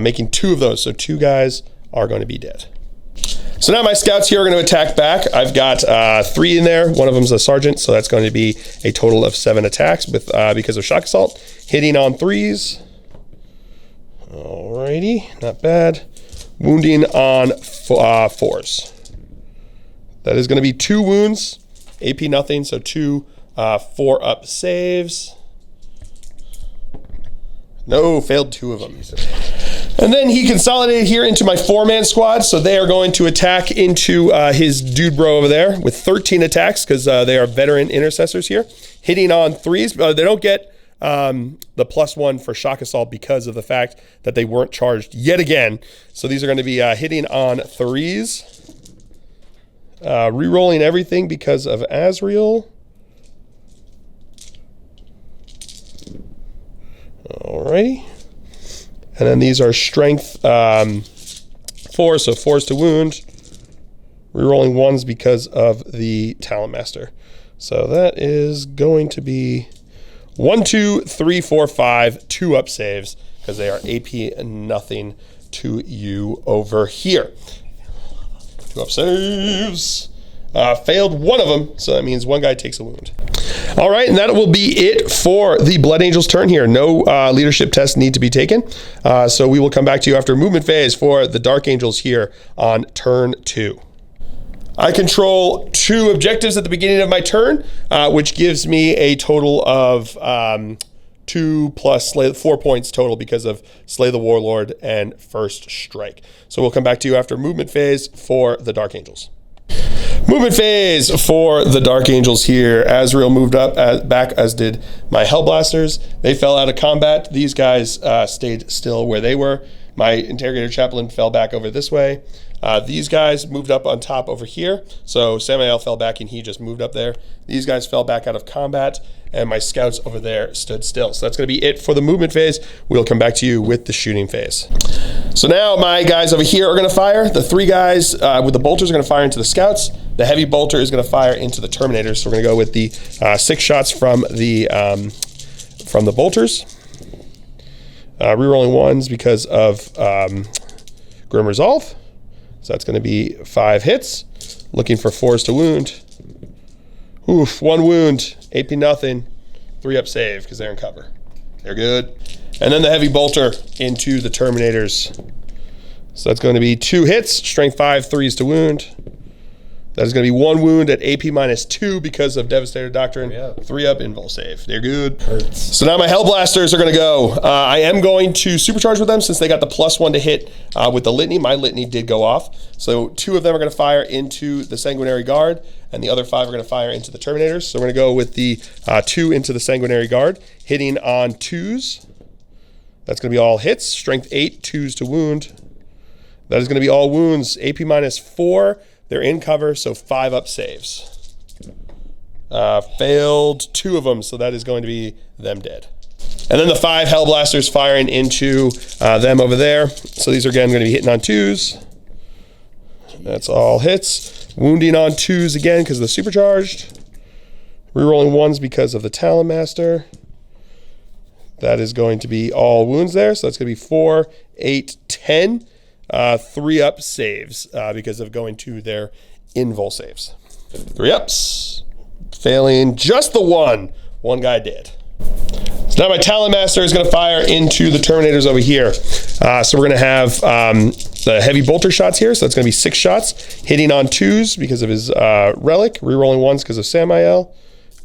Making 2 of those. So 2 guys are going to be dead. So now my scouts here are going to attack back. I've got 3 in there. One of them's a sergeant. So that's going to be a total of 7 attacks with because of shock assault. Hitting on 3s. Alrighty. Not bad. Wounding on 4s. That is going to be 2 wounds. AP nothing, so 2 4-up saves. No, failed 2 of them. And then he consolidated here into my 4-man squad, so they are going to attack into his dude bro over there with 13 attacks because they are veteran intercessors here. Hitting on 3s. They don't get the +1 for shock assault because of the fact that they weren't charged yet again. So these are going to be hitting on 3s. Rerolling everything because of Azrael. Alrighty. And then these are strength 4, so 4s to wound. Rerolling 1s because of the Talent Master. So that is going to be 1, 2, 3, 4, 5, 2 up saves because they are AP nothing to you over here. 2 up saves. Failed 1 of them, so that means 1 guy takes a wound. All right, and that will be it for the Blood Angels turn here. No leadership tests need to be taken. So we will come back to you after movement phase for the Dark Angels here on turn 2. I control 2 objectives at the beginning of my turn, which gives me a total of 2 plus 4 points total because of Slay the Warlord and First Strike. So we'll come back to you after movement phase for the Dark Angels. Movement phase for the Dark Angels here. Azrael moved up back, as did my Hellblasters. They fell out of combat. These guys stayed still where they were. My Interrogator Chaplain fell back over this way. These guys moved up on top over here. So Samael fell back and he just moved up there. These guys fell back out of combat and my scouts over there stood still. So that's going to be it for the movement phase. We'll come back to you with the shooting phase. So now my guys over here are going to fire. The 3 guys with the bolters are going to fire into the scouts. The heavy bolter is going to fire into the Terminators. So we're going to go with the 6 shots from the bolters. Rerolling 1s because of Grim Resolve. So that's going to be 5 hits. Looking for 4s to wound. Oof, 1 wound. AP nothing. 3 up save because they're in cover. They're good. And then the heavy bolter into the Terminators. So that's going to be 2 hits. Strength 5, 3s to wound. That is going to be 1 wound at AP -2 because of Devastator Doctrine. 3 up invul save. They're good. Hurts. So now my Hellblasters are going to go. I am going to supercharge with them since they got the +1 to hit with the Litany. My Litany did go off. So 2 of them are going to fire into the Sanguinary Guard, and the other 5 are going to fire into the Terminators. So we're going to go with the 2 into the Sanguinary Guard, hitting on 2s. That's going to be all hits. Strength 8, 2s to wound. That is going to be all wounds. AP -4. They're in cover, so 5 up saves. Failed 2 of them, so that is going to be them dead. And then the 5 Hellblasters firing into them over there. So these are again going to be hitting on 2s. That's all hits. Wounding on 2s again because of the supercharged. Rerolling 1s because of the Talon Master. That is going to be all wounds there. So that's going to be 4, 8, 10. 3 up saves because of going to their invul saves. 3 ups. Failing just the 1. 1 guy did. So now my Talon Master is going to fire into the Terminators over here. So we're going to have the heavy bolter shots here. So that's going to be 6 shots. Hitting on 2s because of his relic. Rerolling 1s because of Samael.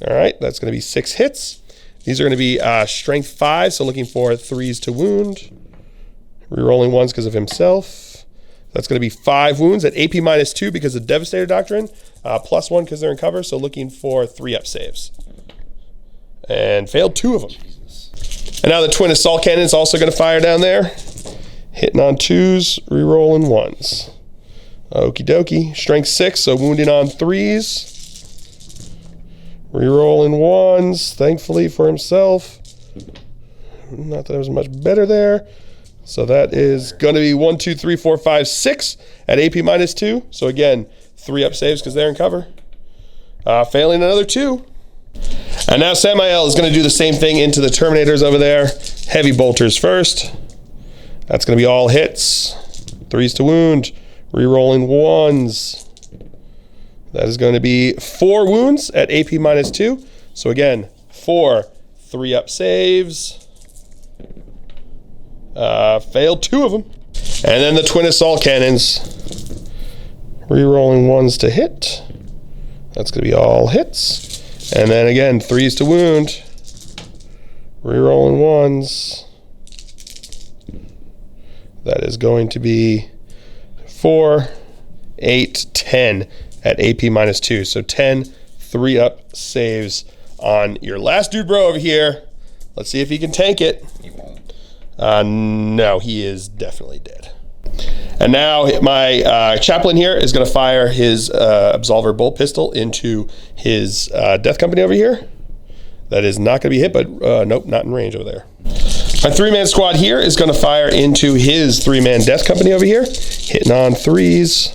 All right, that's going to be 6 hits. These are going to be strength 5, so looking for 3s to wound. Rerolling 1s because of himself. That's going to be 5 wounds at AP -2 because of Devastator Doctrine. +1 because they're in cover, so looking for 3 up saves. And failed 2 of them. And now the Twin Assault Cannon is also going to fire down there. Hitting on 2s, rerolling 1s. Okie dokie. Strength 6, so wounding on 3s. Rerolling 1s, thankfully for himself. Not that it was much better there. So that is going to be 1, 2, 3, 4, 5, 6 at AP -2. So again, 3 up saves because they're in cover. Failing another 2. And now Samael is going to do the same thing into the Terminators over there. Heavy bolters first. That's going to be all hits. 3s to wound. Rerolling 1s. That is going to be 4 wounds at AP -2. So again, 4 3 up saves. Failed 2 of them. And then the Twin Assault Cannons. Rerolling 1s to hit. That's going to be all hits. And then again, 3s to wound. Rerolling 1s. That is going to be 4, 8, 10 at AP -2. So 10 3 up saves on your last dude bro over here. Let's see if he can tank it. He won't. No, he is definitely dead. And now my chaplain here is going to fire his Absolver bolt pistol into his Death Company over here. That is not going to be hit, but nope, not in range over there. My 3-man squad here is going to fire into his 3-man Death Company over here, hitting on 3s,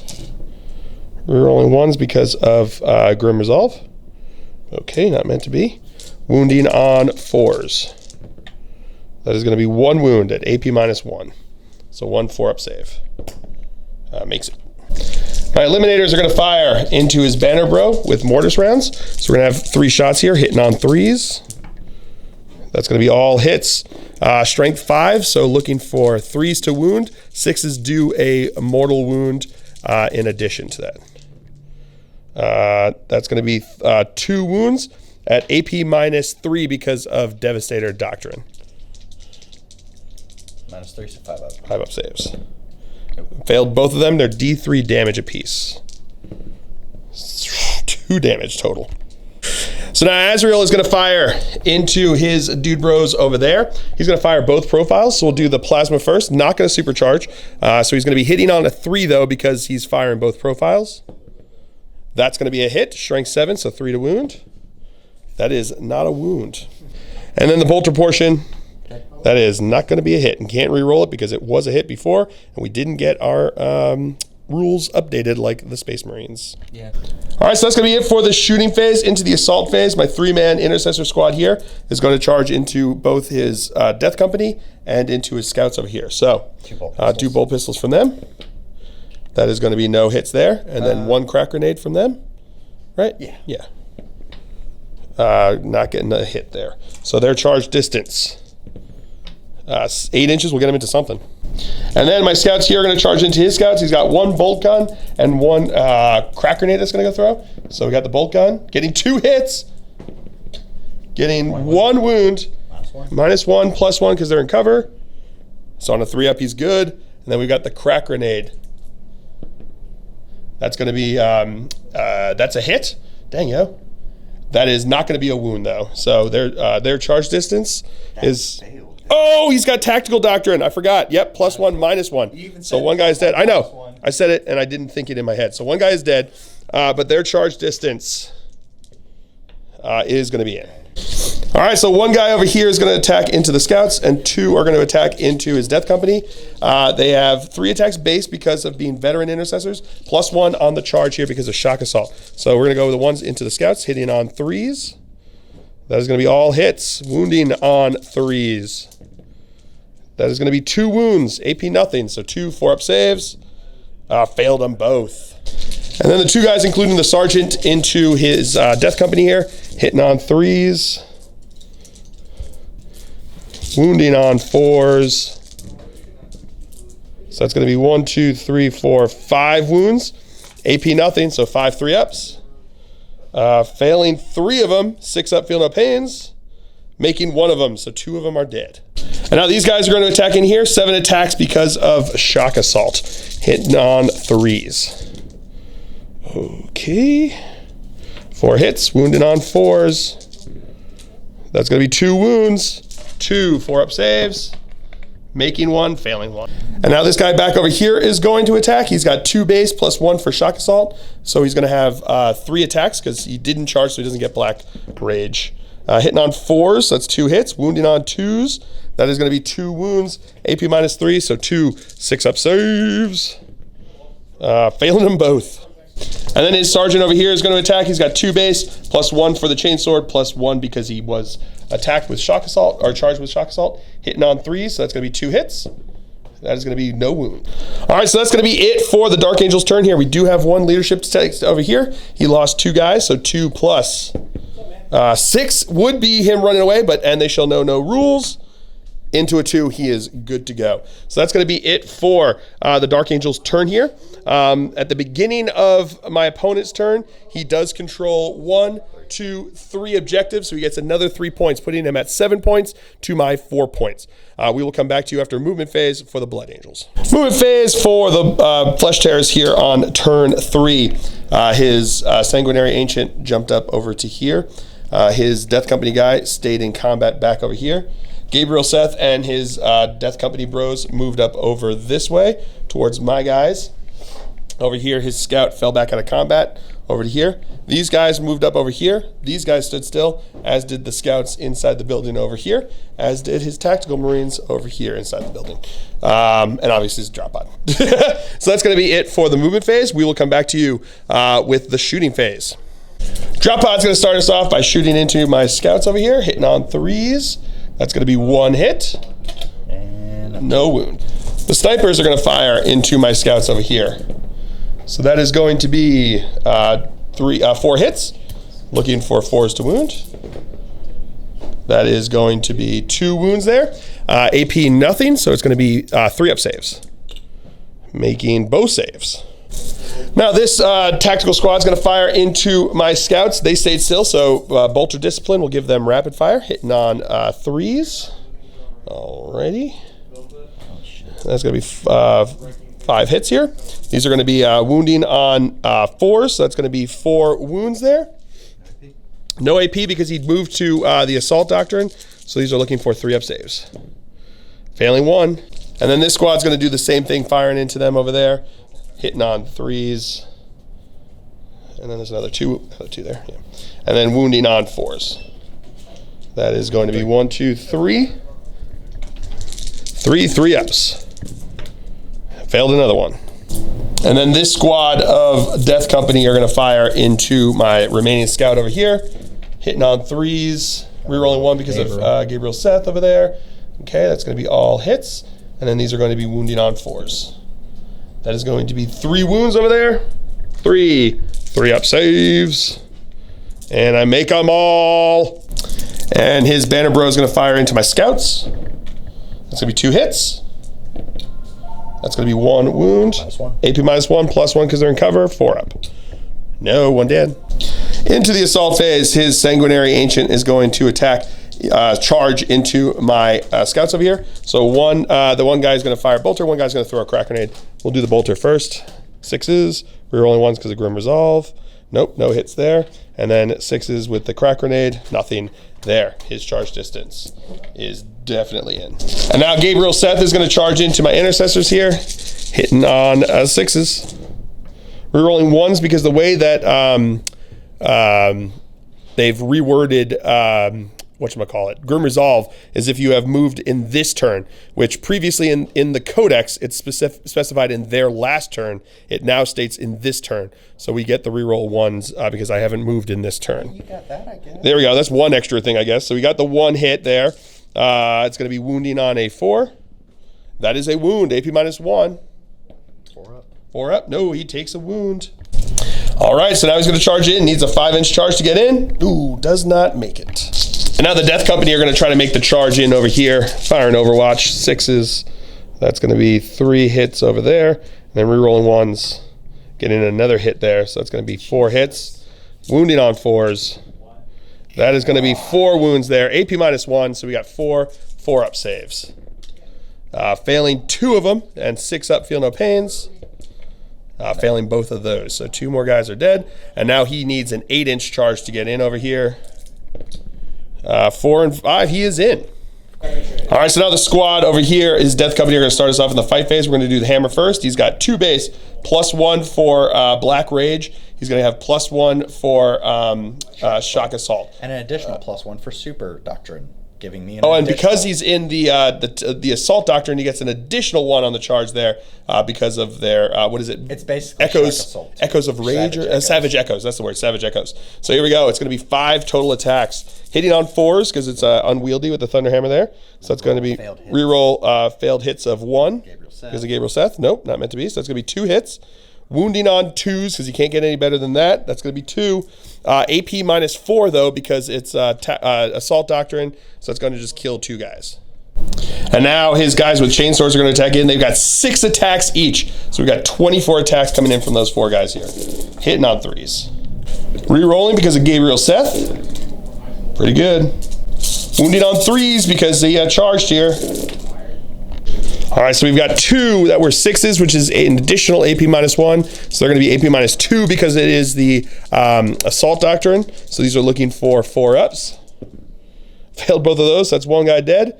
rerolling 1s because of Grim Resolve. Okay, not meant to be. Wounding on 4s. That is going to be 1 wound at AP -1. So 1 4 up save. Makes it. My Eliminators are going to fire into his Banner Bro with Mortis rounds. So we're going to have 3 shots here, hitting on 3s. That's going to be all hits. Strength 5, so looking for 3s to wound. 6s do a mortal wound in addition to that. That's going to be 2 wounds at AP -3 because of Devastator Doctrine. -3, so 5 up. 5 up saves. Failed both of them. They're D3 damage apiece. 2 damage total. So now Azrael is going to fire into his dude bros over there. He's going to fire both profiles. So we'll do the plasma first. Not going to supercharge. So he's going to be hitting on a 3 though because he's firing both profiles. That's going to be a hit. Strength 7, so 3 to wound. That is not a wound. And then the bolter portion. That is not going to be a hit, and can't re-roll it because it was a hit before, and we didn't get our rules updated like the Space Marines. Yeah. All right, so that's going to be it for the shooting phase. Into the assault phase, my 3-man intercessor squad here is going to charge into both his Death Company and into his scouts over here. So, 2 bolt pistols from them. That is going to be no hits there, and then 1 crack grenade from them. Right? Yeah. Yeah. Not getting a hit there. So their charge distance. 8 inches will get him into something. And then my scouts here are going to charge into his scouts. He's got one bolt gun and one crack grenade that's going to go throw. So we got the bolt gun, getting 2 hits, getting one wound, -1, +1 because they're in cover. So on a 3-up, he's good. And then we've got the crack grenade. That's going to be, that's a hit. Dang, yo. That is not going to be a wound, though. So their charge distance is... Oh, he's got tactical doctrine. I forgot. Yep, +1, -1. So one guy's dead. I know. I said it, and I didn't think it in my head. So one guy is dead, but their charge distance is going to be in. All right, so one guy over here is going to attack into the scouts, and 2 are going to attack into his death company. They have 3 attacks base because of being veteran intercessors, +1 on the charge here because of shock assault. So we're going to go with the ones into the scouts, hitting on 3s. That is going to be all hits, wounding on 3s. That is going to be 2 wounds, AP nothing, so 2 4-up saves. Failed them both. And then the 2 guys, including the sergeant, into his death company here, hitting on 3s. Wounding on 4s. So that's going to be 1, 2, 3, 4, 5 wounds. AP nothing, so 5 3-ups. Failing 3 of them, 6-up, feel no pains. Making 1 of them, so 2 of them are dead. And now these guys are going to attack in here. 7 attacks because of shock assault. Hitting on 3s. Okay. 4 hits, wounding on 4s. That's going to be 2 wounds. 2 4-up saves, making 1, failing 1. And now this guy back over here is going to attack. He's got 2 base +1 for shock assault. So he's going to have 3 attacks because he didn't charge, so he doesn't get black rage. Hitting on 4s, so that's 2 hits. Wounding on 2s, that is going to be 2 wounds. AP -3, so 2 6-up saves. Failing them both. And then his sergeant over here is going to attack. He's got 2 base, +1 for the chainsword, +1 because he was attacked with shock assault, or charged with shock assault. Hitting on 3s, so that's going to be 2 hits. That is going to be no wound. All right, so that's going to be it for the Dark Angel's turn here. We do have 1 leadership text over here. He lost 2 guys, so 2 plus 6 would be him running away, and they shall know no rules. Into a 2, he is good to go. So that's going to be it for the Dark Angel's turn here. At the beginning of my opponent's turn, he does control 1, 2, 3 objectives, so he gets another 3 points, putting him at 7 points to my 4 points. We will come back to you after movement phase for the Blood Angels. Movement phase for the Flesh Tearers here on turn 3. His Sanguinary Ancient jumped up over to here. His Death Company guy stayed in combat back over here. Gabriel Seth and his Death Company bros moved up over this way towards my guys. Over here, his scout fell back out of combat over to here. These guys moved up over here. These guys stood still, as did the scouts inside the building over here, as did his tactical marines over here inside the building. And obviously his drop pod. So that's going to be it for the movement phase. We will come back to you with the shooting phase. Drop pod's going to start us off by shooting into my scouts over here, hitting on 3s. That's going to be 1 hit. And no wound. The snipers are going to fire into my scouts over here. So that is going to be 4 hits. Looking for 4s to wound. That is going to be 2 wounds there. AP nothing, so it's going to be 3-up saves. Making both saves. Now this tactical squad is going to fire into my scouts. They stayed still, so Bolter Discipline will give them rapid fire, hitting on 3s. Alrighty. That's going to be 5 hits here. These are going to be wounding on 4s, so that's going to be 4 wounds there. No AP because he moved to the Assault Doctrine, so these are looking for 3-up saves. Failing 1. And then this squad's going to do the same thing, firing into them over there. Hitting on 3s, and then there's another two there, yeah. And then wounding on 4s. That is going to be 1, 2, 3. 3 3-ups. Failed another one. And then this squad of Death Company are going to fire into my remaining scout over here, hitting on 3s, rerolling 1 because of Gabriel Seth over there. Okay, that's going to be all hits, and then these are going to be wounding on 4s. That is going to be 3 wounds over there. 3-up saves. And I make them all. And his Banner Bro is going to fire into my scouts. That's going to be 2 hits. That's going to be 1 wound. -1. AP -1, +1 because they're in cover. 4 up. No, 1 dead. Into the assault phase, his Sanguinary Ancient is going to attack, charge into my scouts over here. So the one guy is going to fire a bolter, one guy's going to throw a crack grenade. We'll do the bolter first. 6s, rerolling 1s because of Grim Resolve. Nope, no hits there. And then 6s with the crack grenade, nothing there. His charge distance is definitely in. And now Gabriel Seth is going to charge into my intercessors here, hitting on 6s. Rerolling 1s because the way that they've reworded whatchamacallit, Grim Resolve is if you have moved in this turn, which previously in the Codex, it's specified in their last turn. It now states in this turn. So we get the reroll 1s because I haven't moved in this turn. You got that, I guess. There we go. That's one extra thing, I guess. So we got the 1 hit there. It's going to be wounding on a 4. That is a wound, AP -1. 4 up. 4 up. No, he takes a wound. All right, so now he's going to charge in. Needs a 5-inch charge to get in. Ooh, does not make it. And now the Death Company are going to try to make the charge in over here. Fire an Overwatch. 6s. That's going to be 3 hits over there. And then rerolling 1s. Getting another hit there. So that's going to be 4 hits. Wounding on 4s. That is going to be 4 wounds there. AP -1. So we got 4 4-up saves. Failing 2 of them. And 6 up, feel no pains. Failing both of those. So 2 more guys are dead. And now he needs an 8-inch charge to get in over here. 4 and 5, he is in. All right, so now the squad over here is Death Company are going to start us off in the fight phase. We're going to do the hammer first. He's got 2 base, +1 for Black Rage. He's going to have +1 for Shock Assault. And an additional +1 for Super Doctrine, giving me an and because he's in the Assault Doctrine, he gets an additional 1 on the charge there because of their, what is it? It's basically Echoes of Rage, Savage Echoes. That's the word, Savage Echoes. So here we go. It's going to be 5 total attacks. Hitting on 4s because it's unwieldy with the Thunder Hammer there. So that's going to be reroll failed hits of 1 because of Gabriel Seth. Nope, not meant to be. So that's going to be 2 hits. Wounding on 2s because you can't get any better than that. That's going to be 2. AP -4 though because it's Assault Doctrine. So it's going to just kill 2 guys. And now his guys with chainsaws are going to attack in. They've got 6 attacks each. So we've got 24 attacks coming in from those 4 guys here. Hitting on 3s. Rerolling because of Gabriel Seth. Pretty good. Wounded on 3s because he charged here. All right, so we've got 2 that were 6s, which is an additional AP -1. So they're going to be AP -2 because it is the Assault Doctrine. So these are looking for 4-ups. Failed both of those. So that's 1 guy dead.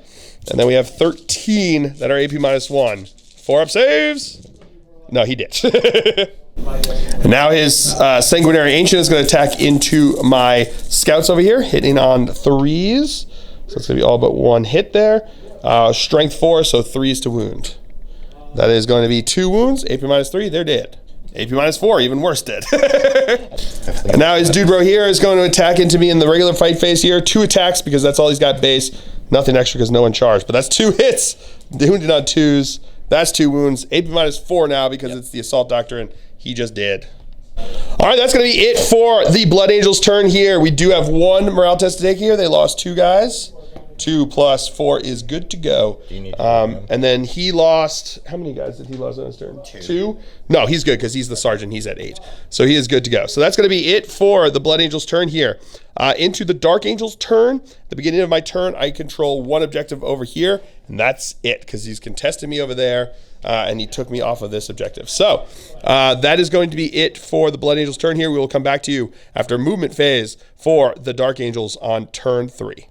And then we have 13 that are AP -1. 4-up saves. No, he did. And now his Sanguinary Ancient is going to attack into my scouts over here, hitting on 3s. So it's going to be all but 1 hit there. Strength 4, so 3s to wound. That is going to be 2 wounds. AP -3, they're dead. AP -4, even worse dead. And now his dude bro here is going to attack into me in the regular fight phase here. 2 attacks because that's all he's got base. Nothing extra because no one charged. But that's 2 hits. Wounded on 2s. That's 2 wounds. AP -4 now because it's the Assault Doctrine. He just did. All right, that's going to be it for the Blood Angels turn here. We do have 1 morale test to take here. They lost 2 guys. 2 + 4 is good to go. And then he lost, how many guys did he lose on his turn? 2? No, he's good because he's the sergeant. He's at 8. So he is good to go. So that's going to be it for the Blood Angels turn here. Into the Dark Angels turn, the beginning of my turn, I control 1 objective over here, and that's it because he's contested me over there, and he took me off of this objective. So that is going to be it for the Blood Angels turn here. We will come back to you after movement phase for the Dark Angels on turn 3.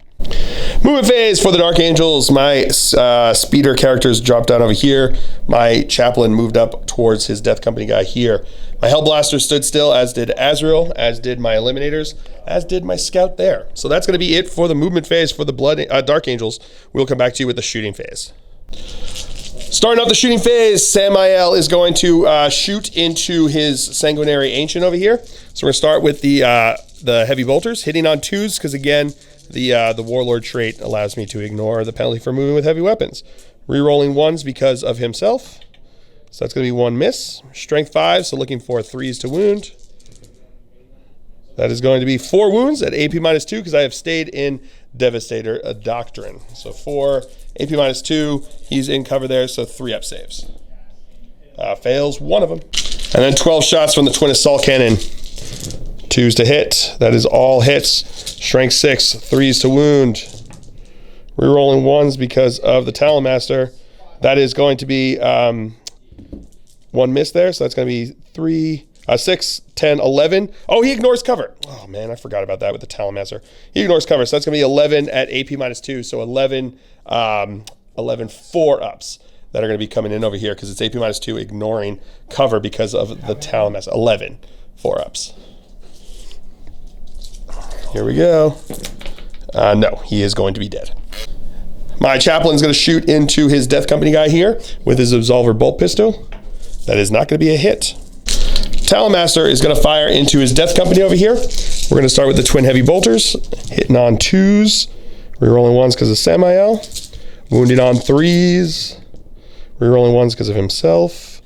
Movement phase for the Dark Angels. My speeder characters dropped down over here. My chaplain moved up towards his Death Company guy here. My Hellblaster stood still, as did Azrael, as did my Eliminators, as did my Scout there. So that's going to be it for the movement phase for the Dark Angels. We'll come back to you with the shooting phase. Starting off the shooting phase, Samael is going to shoot into his Sanguinary Ancient over here. So we're going to start with the heavy bolters, hitting on 2s because again, the Warlord trait allows me to ignore the penalty for moving with heavy weapons. Rerolling 1s because of himself. So that's going to be 1 miss. Strength 5, so looking for 3s to wound. That is going to be 4 wounds at AP -2 because I have stayed in Devastator Doctrine. So 4, AP -2, he's in cover there, so 3-up saves. Fails one of them. And then 12 shots from the twin assault cannon. 2s to hit. That is all hits. Strength 6, 3s to wound. Rerolling 1s because of the Talon Master. That is going to be 1 miss there. So that's going to be 3, 6, 10, 11. Oh, he ignores cover. Oh, man, I forgot about that with the Talon Master. He ignores cover. So that's going to be 11 at AP -2. So 11 4-ups that are going to be coming in over here because it's AP -2 ignoring cover because of the Talon Master. 11 4-ups. Here we go. No, he is going to be dead. My chaplain's going to shoot into his Death Company guy here with his Absolver bolt pistol. That is not going to be a hit. Talon Master is going to fire into his Death Company over here. We're going to start with the twin heavy bolters, hitting on 2s, rerolling 1s because of Samael, wounding on 3s, rerolling 1s because of himself.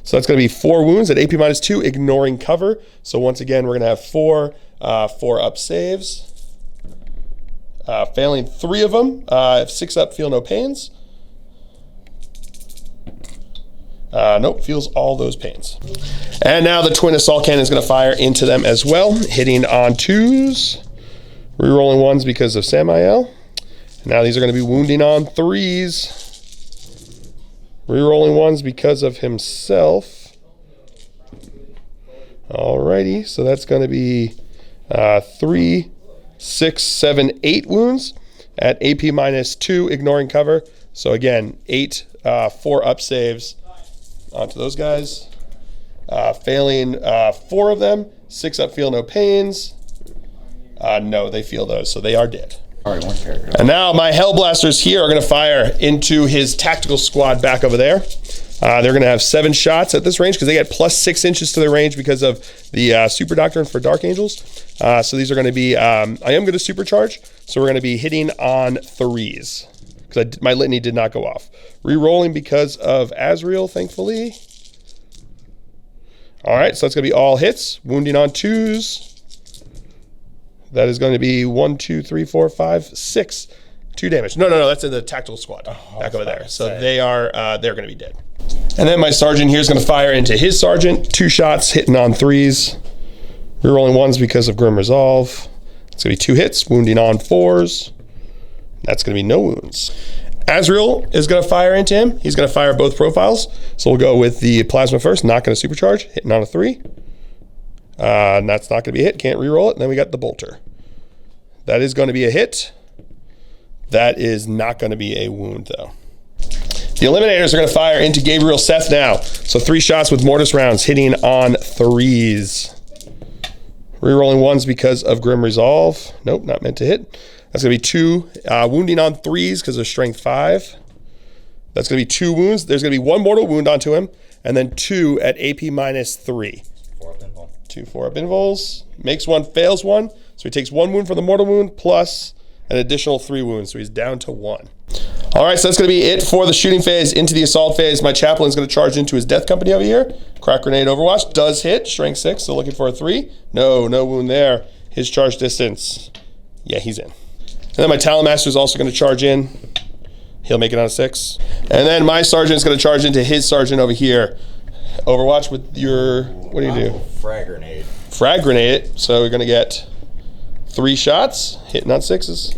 So that's going to be 4 wounds at AP -2, ignoring cover. So once again, we're going to have 4 4-up saves. Failing 3 of them. 6 up, feel no pains. Nope, feels all those pains. And now the twin assault cannon is going to fire into them as well, hitting on 2s, rerolling 1s because of Samael. Now these are going to be wounding on 3s, rerolling 1s because of himself. Alrighty, so that's going to be 3, 6, 7, 8 wounds at AP -2, ignoring cover. So again, 8 4-up saves onto those guys. Failing 4 of them, 6 up, feel no pains. No, they feel those, so they are dead. All right, 1 character. And now my Hellblasters here are going to fire into his tactical squad back over there. They're going to have 7 shots at this range because they get +6 inches to their range because of the Super Doctrine for Dark Angels. So these are going to be, I am going to supercharge, so we're going to be hitting on 3s because my litany did not go off. Rerolling because of Azrael, thankfully. All right, so that's going to be all hits. Wounding on 2s. That is going to be 1, 2, 3, 4, 5, 6. 2 damage. No, that's in the tactical squad back over there. So they're going to be dead. And then my sergeant here is going to fire into his sergeant. 2 shots, hitting on 3s. Rerolling 1s because of Grim Resolve. It's going to be 2 hits, wounding on 4s. That's going to be no wounds. Azrael is going to fire into him. He's going to fire both profiles. So we'll go with the plasma first, not going to supercharge, hitting on a 3. And that's not going to be a hit, can't reroll it. And then we got the bolter. That is going to be a hit. That is not going to be a wound, though. The Eliminators are going to fire into Gabriel Seth now. So 3 shots with mortis rounds, hitting on 3s. Rerolling 1s because of Grim Resolve. Nope, not meant to hit. That's going to be 2 wounding on 3s because of Strength 5. That's going to be 2 wounds. There's going to be 1 mortal wound onto him, and then 2 at AP -3. 4-up invul. 2 4-up invuls. Makes 1, fails 1. So he takes 1 wound for the mortal wound plus an additional 3 wounds. So he's down to 1. All right, so that's going to be it for the shooting phase. Into the assault phase, my chaplain's going to charge into his Death Company over here. Crack Grenade Overwatch does hit. Strength 6, so looking for a 3. No wound there. His charge distance, yeah, he's in. And then my Talon Master is also going to charge in. He'll make it on a 6. And then my sergeant's going to charge into his sergeant over here. Overwatch with your, what do you do? Frag Grenade. Frag Grenade it. So we're going to get 3 shots, hitting on 6s.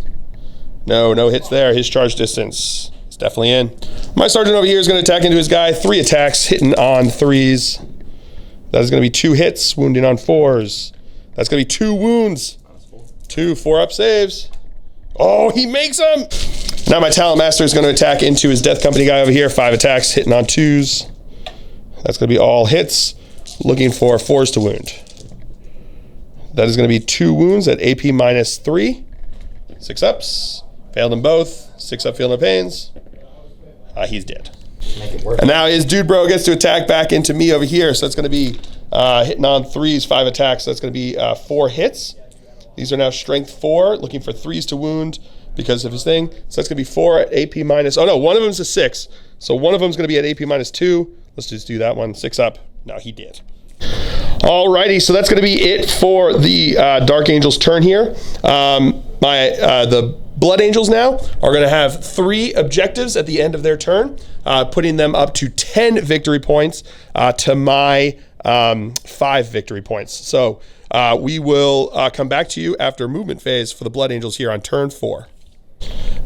No hits there. His charge distance is definitely in. My sergeant over here is going to attack into his guy. 3 attacks, hitting on 3s. That is going to be 2 hits, wounding on 4s. That's going to be 2 wounds. 2 4-up saves. Oh, he makes them! Now my Talon Master is going to attack into his Death Company guy over here. 5 attacks, hitting on 2s. That's going to be all hits, looking for 4s to wound. That is going to be 2 wounds at AP -3. 6 ups. Failed them both. 6 up, feel no pains. He's dead. Make it worth and now his dude bro gets to attack back into me over here. So that's going to be hitting on 3s, 5 attacks. So that's going to be 4 hits. These are now strength 4, looking for 3s to wound because of his thing. So that's going to be 4 at AP minus. Oh no, one of them's a 6. So one of them's going to be at AP -2. Let's just do that one. 6 up. No, he did. Alrighty, so that's going to be it for the Dark Angels turn here. The Blood Angels now are going to have 3 objectives at the end of their turn. putting them up to 10 victory points to my 5 victory points. So we will come back to you after movement phase for the Blood Angels here on turn 4.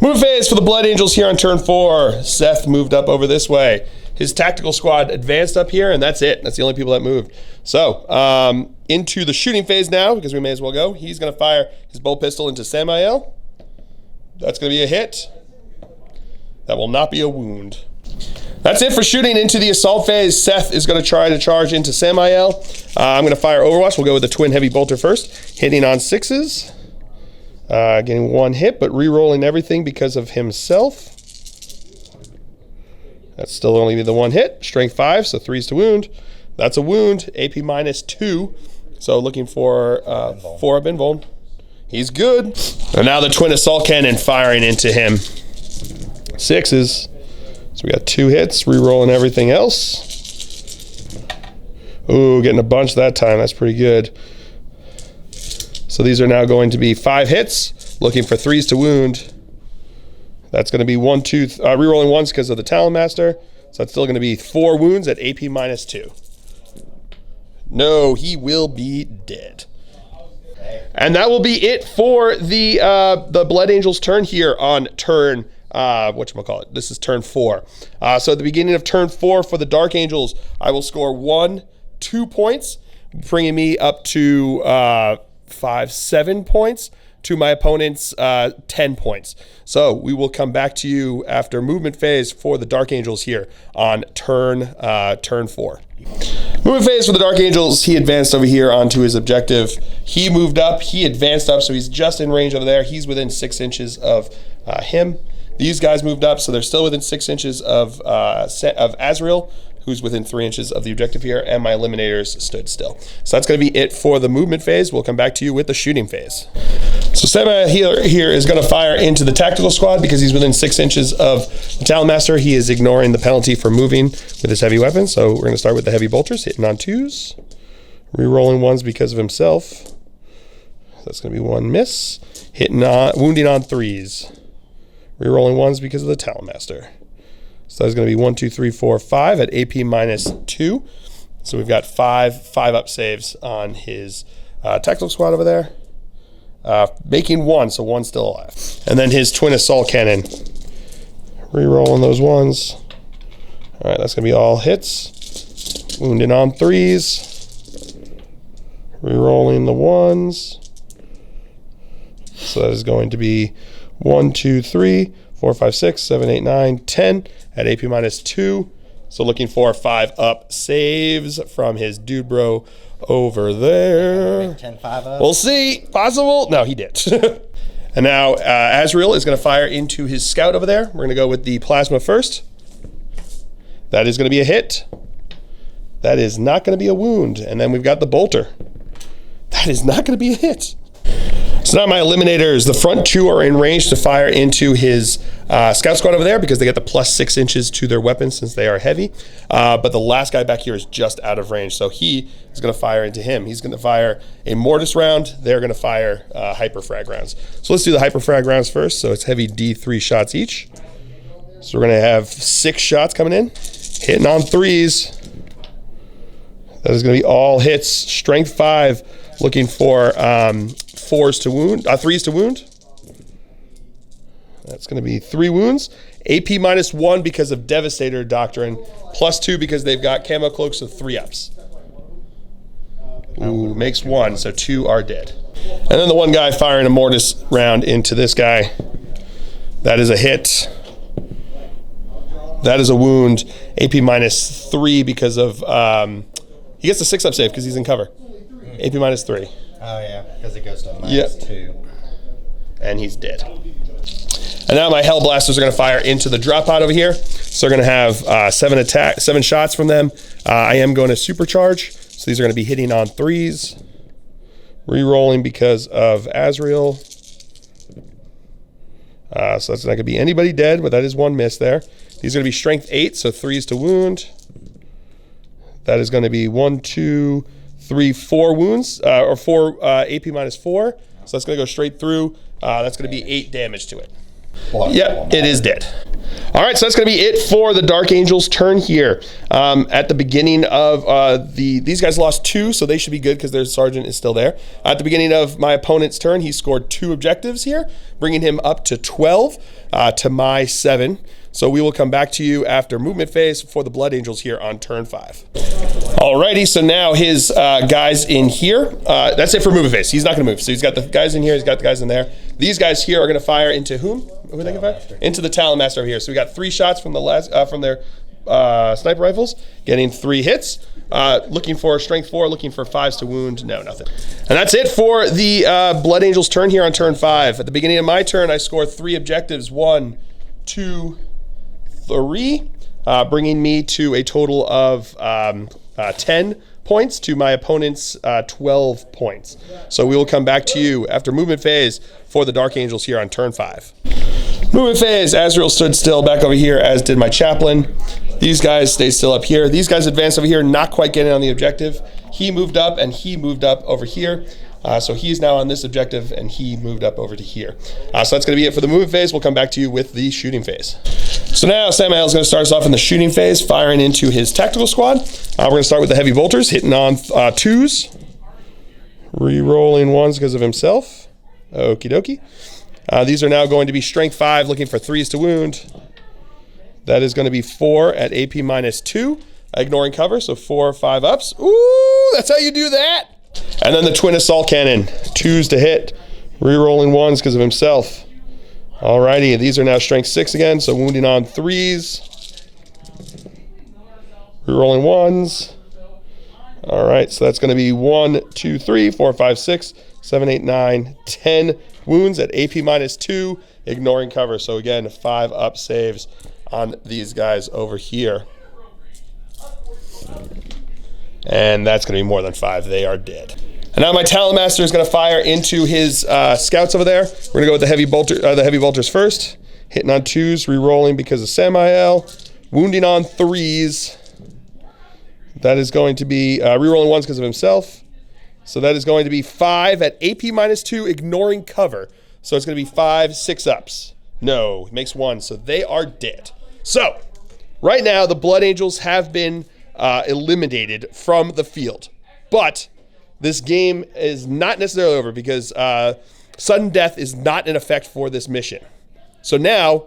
Move phase for the Blood Angels here on turn 4. Seth moved up over this way. His tactical squad advanced up here, and that's it. That's the only people that moved. So into the shooting phase now, because we may as well go. He's going to fire his bolt pistol into Samael. That's going to be a hit. That will not be a wound. That's it for shooting into the assault phase. Seth is going to try to charge into Samael. I'm going to fire Overwatch. We'll go with the twin heavy bolter first. Hitting on 6s. Getting 1 hit, but re-rolling everything because of himself. That's still only the 1 hit. Strength 5, so 3s to wound. That's a wound. AP minus 2. So looking for 4 up invuln. He's good. And now the twin assault cannon firing into him. 6s. So we got 2 hits, re-rolling everything else. Ooh, getting a bunch that time. That's pretty good. So these are now going to be 5 hits, looking for 3s to wound. That's going to be 1, 2, re-rolling 1s because of the Talon Master. So that's still going to be 4 wounds at AP minus 2. No, he will be dead. And that will be it for the Blood Angels turn here on turn, whatchamacallit, this is turn 4. So at the beginning of turn 4 for the Dark Angels, I will score 1, 2 points, bringing me up to 5, 7 points to my opponent's 10 points. So we will come back to you after movement phase for the Dark Angels here on turn 4. Movement phase for the Dark Angels, he advanced over here onto his objective. He moved up, he advanced up, so he's just in range over there. He's within 6 inches of him. These guys moved up, so they're still within 6 inches of Azrael, who's within 3 inches of the objective here, and my eliminators stood still. So that's going to be it for the movement phase. We'll come back to you with the shooting phase. So Sema here is going to fire into the tactical squad because he's within 6 inches of the Talon Master. He is ignoring the penalty for moving with his heavy weapon. So we're going to start with the heavy bolters, hitting on 2s, re-rolling 1s because of himself. That's going to be 1 miss, wounding on 3s, re-rolling 1s because of the Talon Master. So that's going to be 1, 2, 3, 4, 5 at AP minus 2. So we've got 5 up saves on his tactical squad over there. Making 1, so 1's still alive. And then his twin assault cannon. Re-rolling those 1s. All right, that's going to be all hits. Wounding on 3s. Re-rolling the 1s. So that is going to be 1, 2, 3, 4, 5, 6, 7, 8, 9, 10 at AP minus 2. So looking for 5 up saves from his dude bro over there. 10, 5 up. We'll see. Possible? No, he did. And now Azrael is going to fire into his scout over there. We're going to go with the plasma first. That is going to be a hit. That is not going to be a wound. And then we've got the bolter. That is not going to be a hit. So now my eliminators, the front 2 are in range to fire into his scout squad over there because they get the plus 6 inches to their weapons since they are heavy. But the last guy back here is just out of range, so he is going to fire into him. He's going to fire a mortis round. They're going to fire hyperfrag rounds. So let's do the hyperfrag rounds first. So it's heavy D3 shots each. So we're going to have 6 shots coming in, hitting on 3s. That is going to be all hits. Strength 5, looking for 4s to wound, 3s to wound. That's going to be 3 wounds. AP minus 1 because of Devastator Doctrine, plus 2 because they've got camo cloaks, so 3 ups. Ooh, makes 1, so 2 are dead. And then the one guy firing a mortis round into this guy. That is a hit. That is a wound. AP minus 3 because of, he gets a 6 up save because he's in cover. AP minus 3. Oh yeah, because it goes to minus 2. And he's dead. And now my Hell Blasters are going to fire into the drop pod over here. So they're going to have 7 shots from them. I am going to supercharge. So these are going to be hitting on 3s. Re-rolling because of Azrael. So that's not going to be anybody dead, but that is 1 miss there. These are going to be strength 8, so 3s to wound. That is going to be 1, 2, 3, 4 wounds, or 4 AP minus 4. So that's going to go straight through. That's going to be 8 damage to it. Yeah, it is dead. All right, so that's going to be it for the Dark Angels' turn here. At the beginning of these guys lost 2, so they should be good because their sergeant is still there. At the beginning of my opponent's turn, he scored 2 objectives here, bringing him up to 12 to my 7. So we will come back to you after movement phase for the Blood Angels here on turn 5. Alrighty, so now his guys in here. That's it for movement phase. He's not going to move. So he's got the guys in here. He's got the guys in there. These guys here are going to fire into whom? Who are they going to fire? Into the Talon Master over here. So we got 3 shots from the last from their sniper rifles, getting 3 hits. Looking for strength 4, looking for 5s to wound. No, nothing. And that's it for the Blood Angels' turn here on turn 5. At the beginning of my turn, I scored 3 objectives. 1, 2, 3, bringing me to a total of 10 points to my opponent's 12 points. So we will come back to you after movement phase for the Dark Angels here on turn 5. Movement phase, Azrael stood still back over here, as did my chaplain. These guys stay still up here. These guys advanced over here, not quite getting on the objective. He moved up and he moved up over here. So he's now on this objective and he moved up over to here. So that's going to be it for the movement phase. We'll come back to you with the shooting phase. So now Samael is going to start us off in the shooting phase, firing into his tactical squad. We're going to start with the heavy bolters, hitting on 2s, re-rolling 1s because of himself. Okie dokie. These are now going to be strength 5, looking for 3s to wound. That is going to be 4 at AP -2, ignoring cover, so 4 or 5 ups. Ooh, that's how you do that. And then the twin assault cannon, 2s to hit, re-rolling 1s because of himself. Alrighty, these are now strength 6 again, so wounding on 3s, re-rolling 1s. Alright, so that's going to be 1, 2, 3, 4, 5, 6, 7, 8, 9, 10 wounds at AP -2, ignoring cover. So again, 5 up saves on these guys over here. And that's going to be more than 5. They are dead. And now my Talon Master is going to fire into his scouts over there. We're going to go with the heavy bolters first. Hitting on 2s, re-rolling because of Samael. Wounding on 3s. That is going to be re-rolling 1s because of himself. So that is going to be 5 at AP -2, ignoring cover. So it's going to be 5 6-ups. No, he makes 1, so they are dead. So, right now, the Blood Angels have been eliminated from the field. But this game is not necessarily over because sudden death is not in effect for this mission. So now,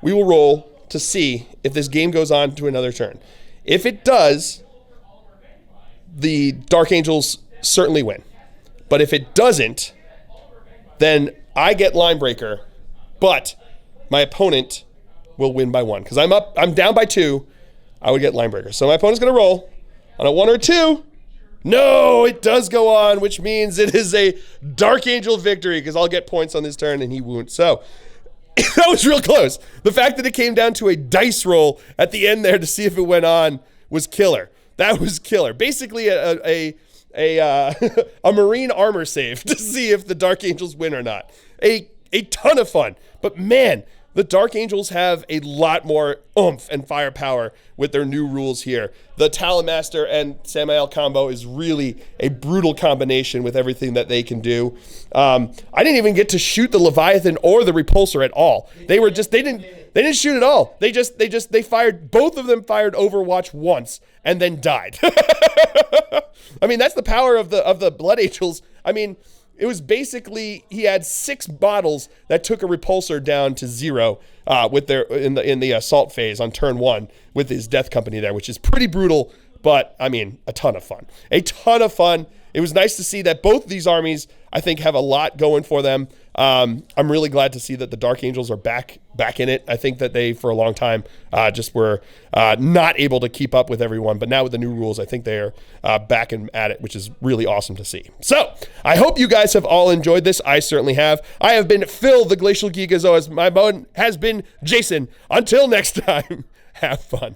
we will roll to see if this game goes on to another turn. If it does, the Dark Angels certainly win. But if it doesn't, then I get line breaker, but my opponent will win by 1. Because I'm down by 2, I would get line breaker. So my opponent's gonna roll on a 1 or 2. No, it does go on, which means it is a Dark Angel victory because I'll get points on this turn and he won't. So that was real close. The fact that it came down to a dice roll at the end there to see if it went on was killer. That was killer. Basically a Marine armor save to see if the Dark Angels win or not. A ton of fun. But man, the Dark Angels have a lot more oomph and firepower with their new rules here. The Talon Master and Samael combo is really a brutal combination with everything that they can do. I didn't even get to shoot the Leviathan or the Repulsor at all. They didn't shoot at all. They fired, both of them fired Overwatch once and then died. I mean, that's the power of the Blood Angels. I mean, it was basically, he had 6 bottles that took a Repulsor down to 0 in the assault phase on turn 1 with his death company there, which is pretty brutal, but I mean, a ton of fun. A ton of fun. It was nice to see that both these armies, I think, have a lot going for them. I'm really glad to see that the Dark Angels are back in it. I think that they, for a long time, just were not able to keep up with everyone. But now with the new rules, I think they're back at it, which is really awesome to see. So I hope you guys have all enjoyed this. I certainly have. I have been Phil, the Glacial Geek, as always. My bone has been Jason. Until next time, have fun.